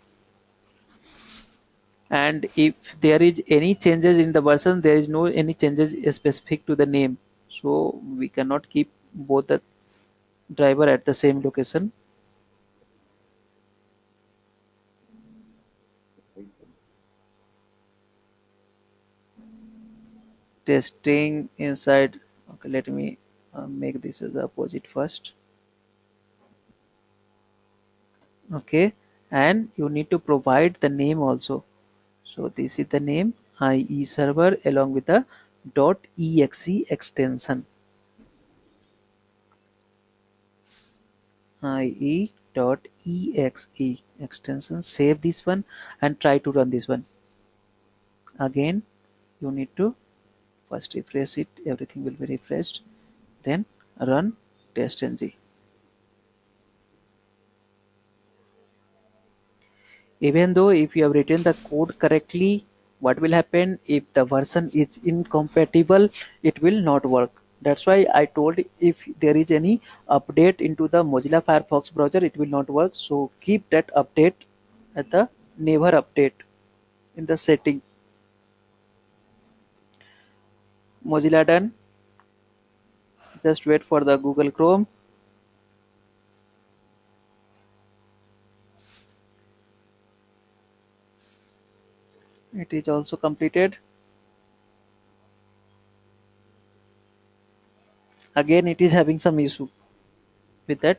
And if there is any changes in the version, there is no any changes specific to the name. So we cannot keep both the driver at the same location. Testing inside. Okay, let me make this as the opposite first. Okay, and you need to provide the name also. So this is the name IE server along with the .exe extension. IE .exe extension. Save this one and try to run this one. Again, you need to first refresh it, everything will be refreshed, then run testng. Even though if you have written the code correctly, what will happen if the version is incompatible, it will not work. That's why I told if there is any update into the Mozilla Firefox browser, it will not work. So keep that update at the never update in the setting. Mozilla done. Just wait for the Google Chrome. It is also completed. Again, it is having some issue with that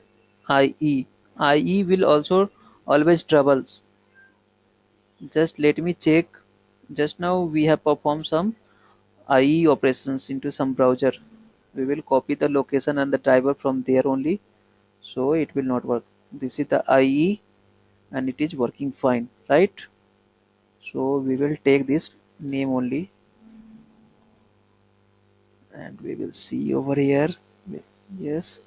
IE. IE will also always troubles. Just let me check. Just now we have performed some IE operations into some browser. We will copy the location and the driver from there only, so it will not work. This is the IE and it is working fine, right? So we will take this name only and we will see over here. Yes,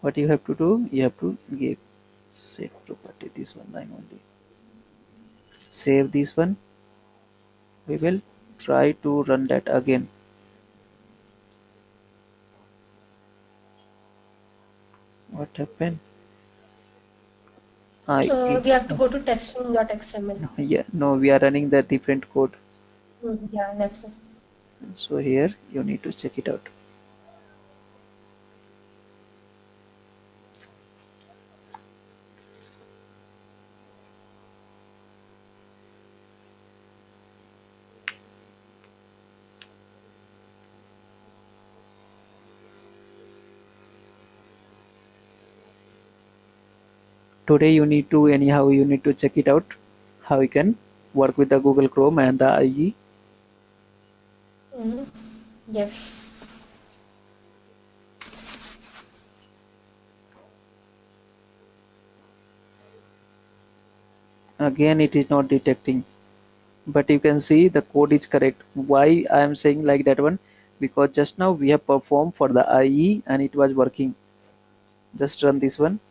what you have to do, you have to give set property this one line only. Save this one. We will try to run that again. What happened? We have to go to testing.xml. Yeah, no, we are running the different code. Yeah, that's what. So here you need to check it out. Today you need to anyhow you need to check it out how you can work with the Google Chrome and the IE. Yes. Again it is not detecting, but you can see the code is correct. Why I am saying like that one? Because just now we have performed for the IE and it was working. Just run this one.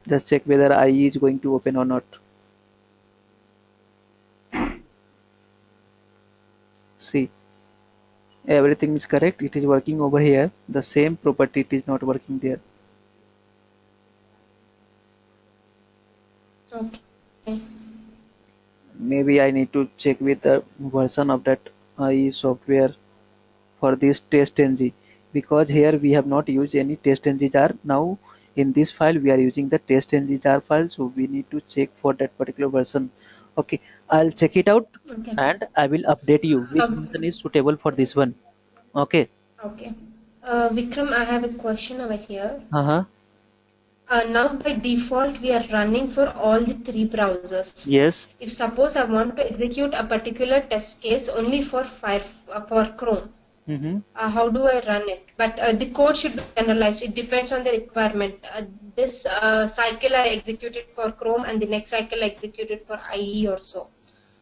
Just check whether IE is going to open or not. See, everything is correct. It is working over here. The same property it is not working there. Okay. Maybe I need to check with the version of that IE software for this testng, because here we have not used any testng jar. Now in this file we are using the testng jar file, so we need to check for that particular version. Okay, I'll check it out and I will update you which version is suitable for this one. Okay. Okay. Vikram, I have a question over here. Now by default we are running for all the three browsers. Yes. If suppose I want to execute a particular test case only for Chrome, how do I run it? But the code should be generalized. It depends on the requirement. This cycle I executed for Chrome and the next cycle I executed for IE or so.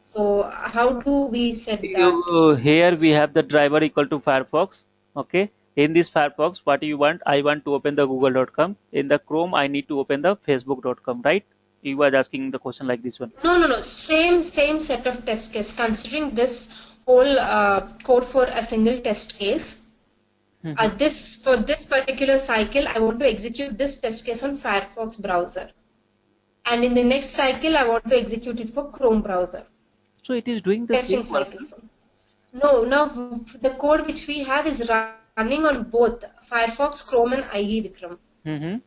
So how do we set that? Here we have the driver equal to Firefox. Okay. In this Firefox, what you want? I want to open the google.com. In the Chrome, I need to open the facebook.com, right? You was asking the question like this one. No. Same set of test case. Considering this whole code for a single test case, for this particular cycle, I want to execute this test case on Firefox browser, and in the next cycle, I want to execute it for Chrome browser. So it is doing the testing cycles. No, now the code which we have is running on both Firefox, Chrome, and IE, Vikram.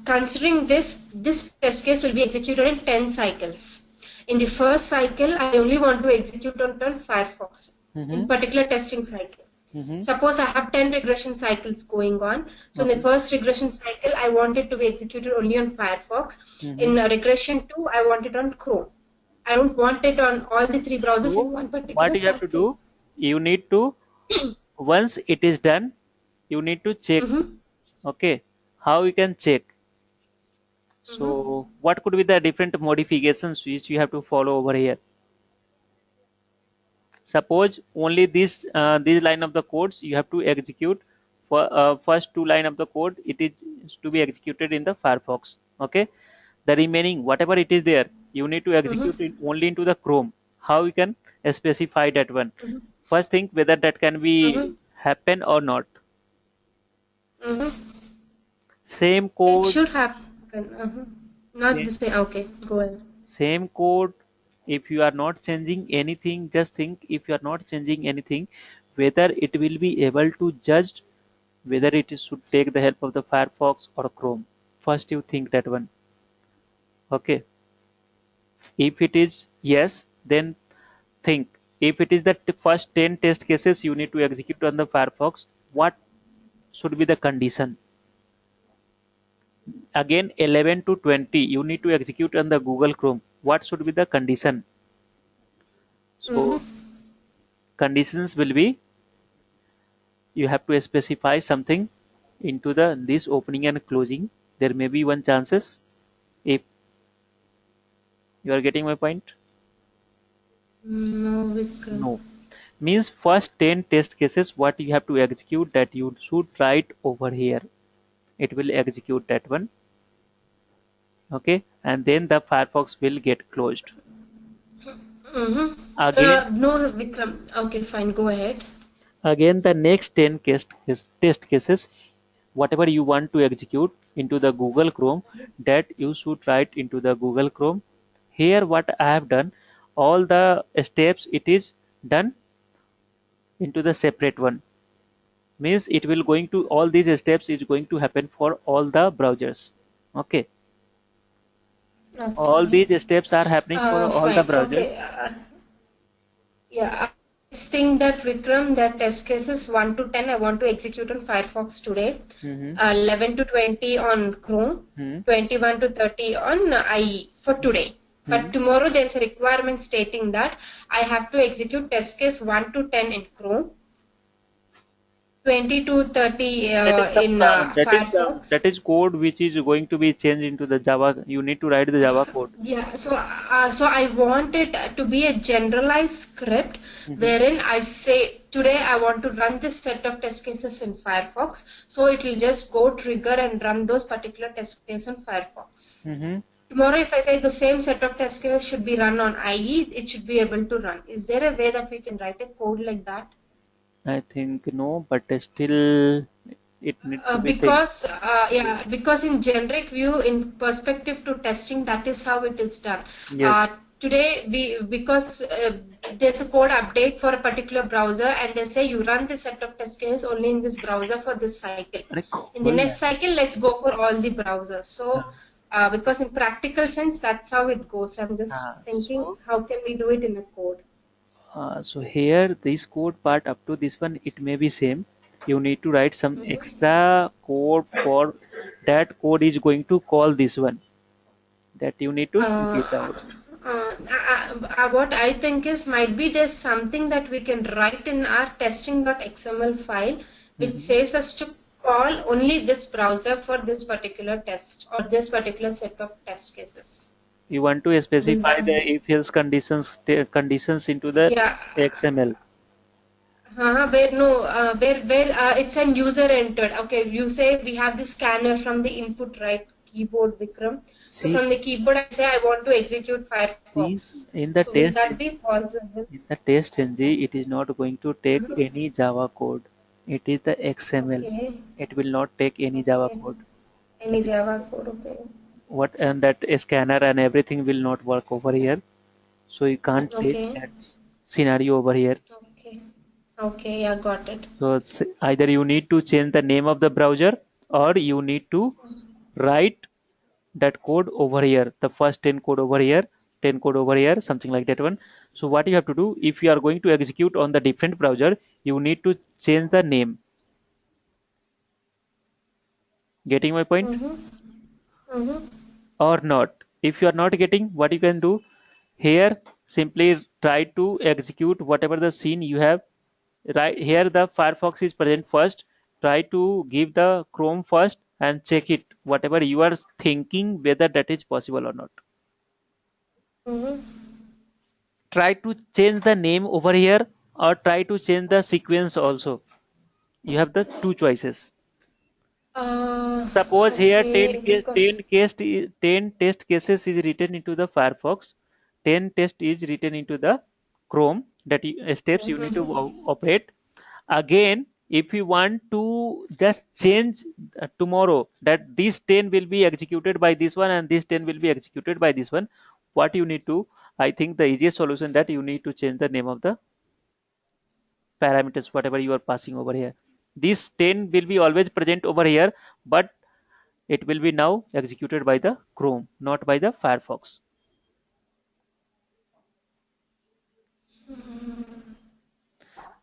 Considering this test case will be executed in 10 cycles. In the first cycle, I only want to execute on Firefox, in particular testing cycle. Suppose I have 10 regression cycles going on. So in the first regression cycle, I want it to be executed only on Firefox. In regression 2, I want it on Chrome. I don't want it on all the three browsers in one particular cycle. What you have to do, you need to, once it is done, you need to check. Mm-hmm. Okay, how you can check? Mm-hmm. So what could be the different modifications which you have to follow over here? Suppose only this line of the codes you have to execute for first two line of the code. It is to be executed in the Firefox. Okay, the remaining whatever it is there, you need to execute it Mm-hmm. only into the Chrome. How you can specify that one? Mm-hmm. First, think whether that can be Mm-hmm. happen or not. Mm-hmm. Same It code, should happen. Not same, the same. Okay, go ahead. same code. If you are not changing anything, just think if you are not changing anything, whether it will be able to judge whether should take the help of the Firefox or Chrome. First you think that one. Okay. If it is yes, then think. If it is the first 10 test cases you need to execute on the Firefox, what should be the condition? Again 11 to 20 you need to execute on the Google Chrome. What should be the condition? So Mm-hmm. conditions will be you have to specify something into the this opening and closing. There may be one chances if you are getting my point. No, Vikram. No. Means first 10 test cases what you have to execute that you should write over here. It will execute that one. Okay. And then the Firefox will get closed. Mm-hmm. Again, No, Vikram. Okay, fine. Go ahead. again the next 10 test cases, whatever you want to execute into the Google Chrome, that you should write into the Google Chrome. Here what I have done, all the steps it is done into the separate one. Means it will going to all these steps is going to happen for all the browsers. Okay, all Okay. these steps are happening for all the Fine. browsers. Okay. Yeah. I think that Vikram, that test cases 1 to 10, I want to execute on Firefox today. Mm-hmm. 11 to 20 on Chrome. Mm-hmm. 21 to 30 on IE for today. Mm-hmm. But tomorrow there's a requirement stating that I have to execute test case 1 to 10 in Chrome, 20 to 30 That is the in that Firefox. is code which is going to be changed into the Java. You need to write the Java code. Yeah, so I want it to be a generalized script Mm-hmm. wherein I say today I want to run this set of test cases in Firefox, so it will just go trigger and run those particular test cases in Firefox. Mm-hmm. Tomorrow, if I say the same set of test cases should be run on IE, it should be able to run. Is there a way that we can write a code like that? I think no, but still it needs to be think. Because in generic view, in perspective to testing, that is how it is done. Yes. Today, because there's a code update for a particular browser, and they say you run this set of test cases only in this browser for this cycle. अरे In the खोल next cycle, let's go for all the browsers. So, because in practical sense, that's how it goes. I'm just thinking, so how can we do it in a code? so here this code part up to this one it may be same. You need to write some Mhm. extra code for that code is going to call this one that you need to check Uh, it out. what I think is might be there's something that we can write in our testing.xml file which Mhm. says us to call only this browser for this particular test or this particular set of test cases. You want to Will specify that the if else conditions into the yeah XML. where it's an user entered. Okay, you say we have the scanner from the input right keyboard, Vikram. So See, from the keyboard I say I want to execute see Firefox. in the So will test that be possible? in the test ng it is not going to take any Java code. It is the XML. Okay. It will not take any Java Okay. code. Any Java code, okay. What and that scanner and everything will not work over here. So you can't take Okay. that scenario over here. Okay. Okay, yeah, got it. So either you need to change the name of the browser or you need to write that code over here. The first 10 code over here, 10 code over here, something like that one. So what you have to do if you are going to execute on the different browser, you need to change the name. Getting my point? Mm-hmm. Mm-hmm. Or not? If you are not getting, what you can do here, simply try to execute whatever the scene you have. Right here, the Firefox is present first. try to give the Chrome first and check it, whatever you are thinking, whether that is possible or not. Try to change the name over here, or try to change the sequence also. You have the two choices. Suppose here Okay, 10 test cases is written into the Firefox, 10 test is written into the Chrome, that steps you need to operate. Again, if you want to just change tomorrow that this 10 will be executed by this one and this 10 will be executed by this one, what you need to, I think the easiest solution that you need to change the name of the parameters, whatever you are passing over here. This 10 will be always present over here, but it will be now executed by the Chrome, not by the Firefox.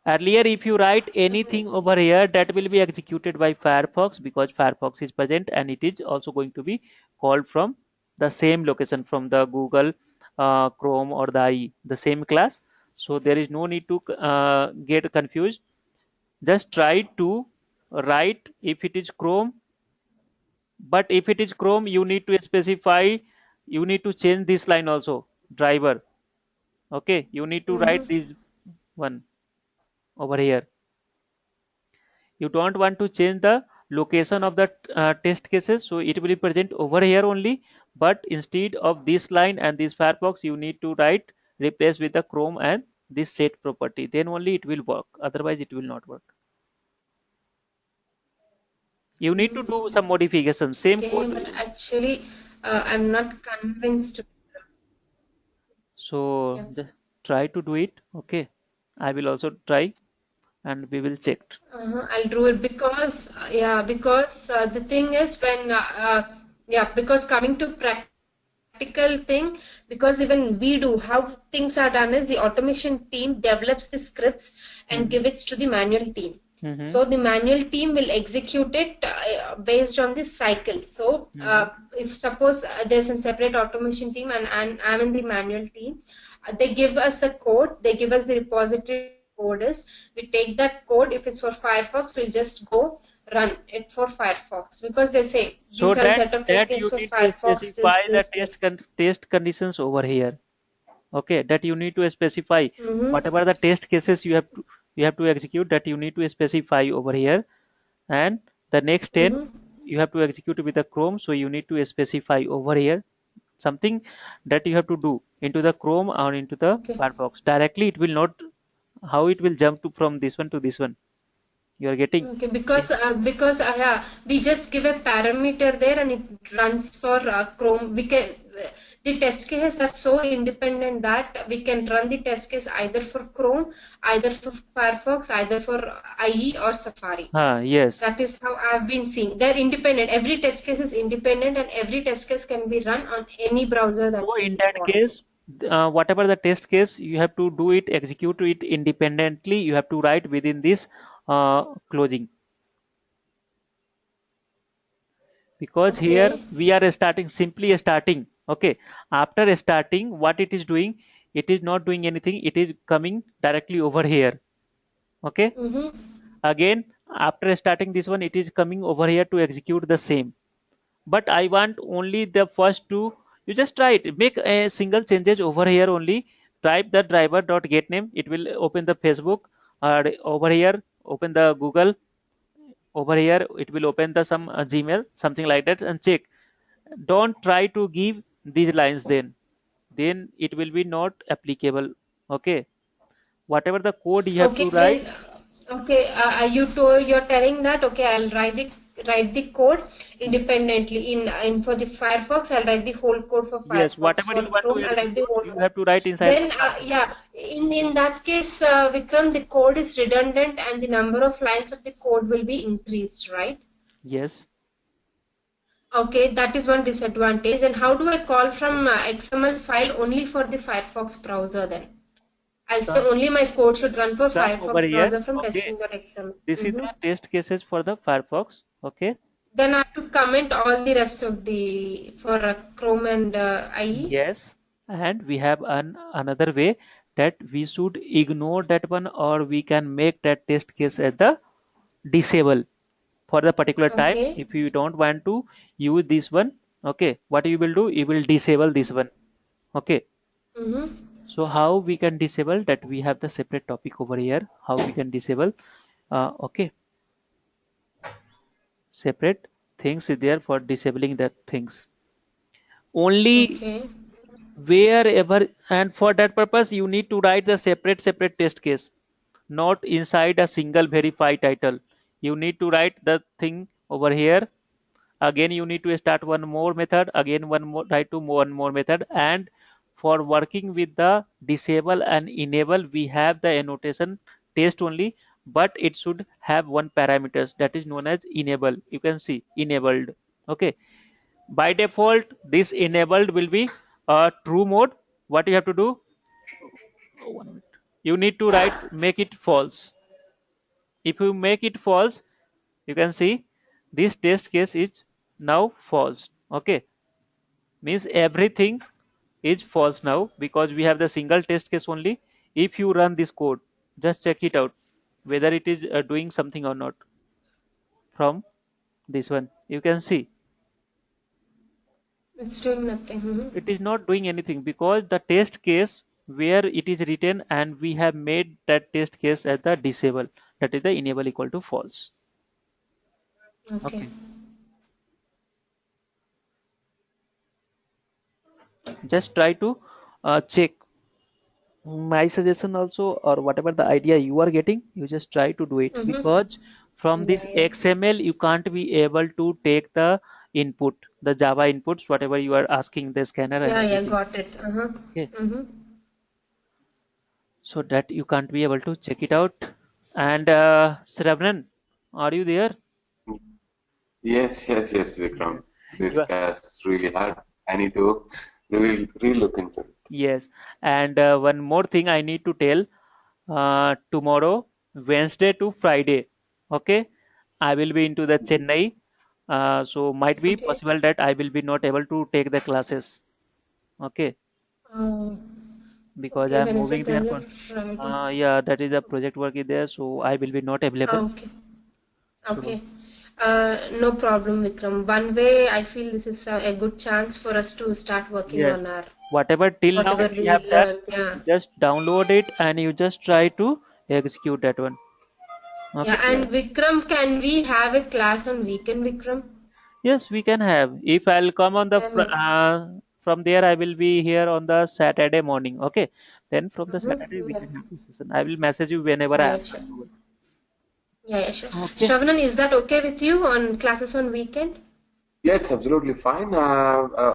Earlier, if you write anything over here, that will be executed by Firefox, because Firefox is present and it is also going to be called from the same location, from the Google, Chrome or the IE, the same class. So there is no need to get confused. Just try to write if it is Chrome, but if it is Chrome, you need to specify, you need to change this line also, driver. Okay, you need to write this one over here. You don't want to change the location of the test cases, so it will be present over here only, but instead of this line and this Firefox, you need to write replace with the Chrome and this set property, then only it will work, otherwise it will not work. You need to do some modifications, same okay, code. but actually, I'm not convinced. So Yeah. just try to do it. Okay, I will also try and we will check. I'll do it because, because the thing is because coming to practical thing, because even we do, how things are done is the automation team develops the scripts and give it to the manual team. So the manual team will execute it based on this cycle. So if suppose there's a separate automation team and I'm in the manual team, they give us the code, they give us the repository code is, we take that code. If it's for Firefox, we'll just go run it for Firefox, because they say these So are a set of test that cases you for need to Firefox, specify the this. test conditions over here. Okay, that you need to specify whatever the test cases you have to execute, that you need to specify over here, and the next 10 you have to execute with the Chrome, so you need to specify over here something that you have to do into the Chrome or into the Firefox. Directly it will not, how it will jump to from this one to this one. You are getting? Okay, because yeah, we just give a parameter there and it runs for Chrome. We can the test cases are so independent that we can run the test case either for Chrome, either for Firefox, either for IE or Safari. Yes. That is how I've been seeing. They're independent. Every test case is independent, and every test case can be run on any browser that. So in that case, whatever the test case, you have to do it, execute it independently. You have to write within this closing. Because here we are simply starting. Okay, after starting, what it is doing, it is not doing anything, it is coming directly over here. Okay, again after starting this one, it is coming over here to execute the same, but I want only the first two. You just try it, make a single changes over here only, type the driver.getName, it will open the Facebook, or over here open the Google, over here it will open the some Gmail, something like that, and check. Don't try to give these lines, then it will be not applicable. Okay, whatever the code you have to write. You're telling that I'll write the code independently in for the Firefox. I'll write the whole code for Firefox. Yes, whatever for you want Chrome, to I'll write the whole you code. have to write inside. Then in that case, Vikram, the code is redundant and the number of lines of the code will be increased, right? Yes. Okay, that is one disadvantage. And how do I call from XML file only for the Firefox browser then? I'll say only my code should run for Firefox browser from testing.xml. This is the test cases for the Firefox. Okay. Then I have to comment all the rest of the for Chrome and IE. Yes, and we have another way that we should ignore that one, or we can make that test case as the disable. for the particular time. Okay. If you don't want to use this one, okay, what you will do, you will disable this one. Okay, Mm-hmm. so how we can disable that? We have the separate topic over here, how we can disable. Okay, separate things is there for disabling that things only Okay. wherever, and for that purpose you need to write the separate test case, not inside a single verify title. You need to write the thing over here. Again you need to start one more method, again one more, write to one more method. And for working with the disable and enable, we have the annotation test only, but it should have one parameters that is known as enable. You can see enabled. Okay, by default this enabled will be a true mode. What you have to do, oh, 1 minute. You need to write make it false. If you make it false, you can see this test case is now false. Okay, means everything is false now because we have the single test case only. If you run this code, just check it out whether it is doing something or not. From this one you can see It's doing nothing. Mm-hmm. it is not doing anything because the test case where it is written, and we have made that test case as the disable, that is the enable equal to false. Okay. Okay, just try to check. My suggestion also, or whatever the idea you are getting, you just try to do it, Mm-hmm. because from this Yeah, yeah. XML you can't be able to take the input, the Java inputs, whatever you are asking the scanner and Yeah, everything. got it. Uh-huh. Okay, Mm-hmm. so that you can't be able to check it out. And Shravnan, are you there? Yes, Vikram. This You are, is really hard. I need to really look into it. yes. And one more thing I need to tell. Tomorrow, Wednesday to Friday, okay, I will be into the Chennai. So might be Okay. possible that I will be not able to take the classes. Okay, Oh, because I okay. am Wednesday, moving there Thursday, for. Friday. Yeah, that is the project work is there, so I will be not available. Oh, okay. So Okay. No problem, Vikram. One way, I feel this is a good chance for us to start working yes, on our whatever till now whatever we we have done, learned. Yeah. you just download it and you just try to execute that one. Okay. Yeah. And Vikram, can we have a class on weekend, Vikram? Yes, we can have. If I'll come on the Yeah, maybe. from there, I will be here on the Saturday morning. Okay. Then from the Saturday we Mm-hmm. Yeah. can have the session. I will message you whenever I Yeah, am yeah, sure. available. Yeah, sure. Okay. Shravnan, is that okay with you on classes on weekend? Yeah, it's absolutely fine.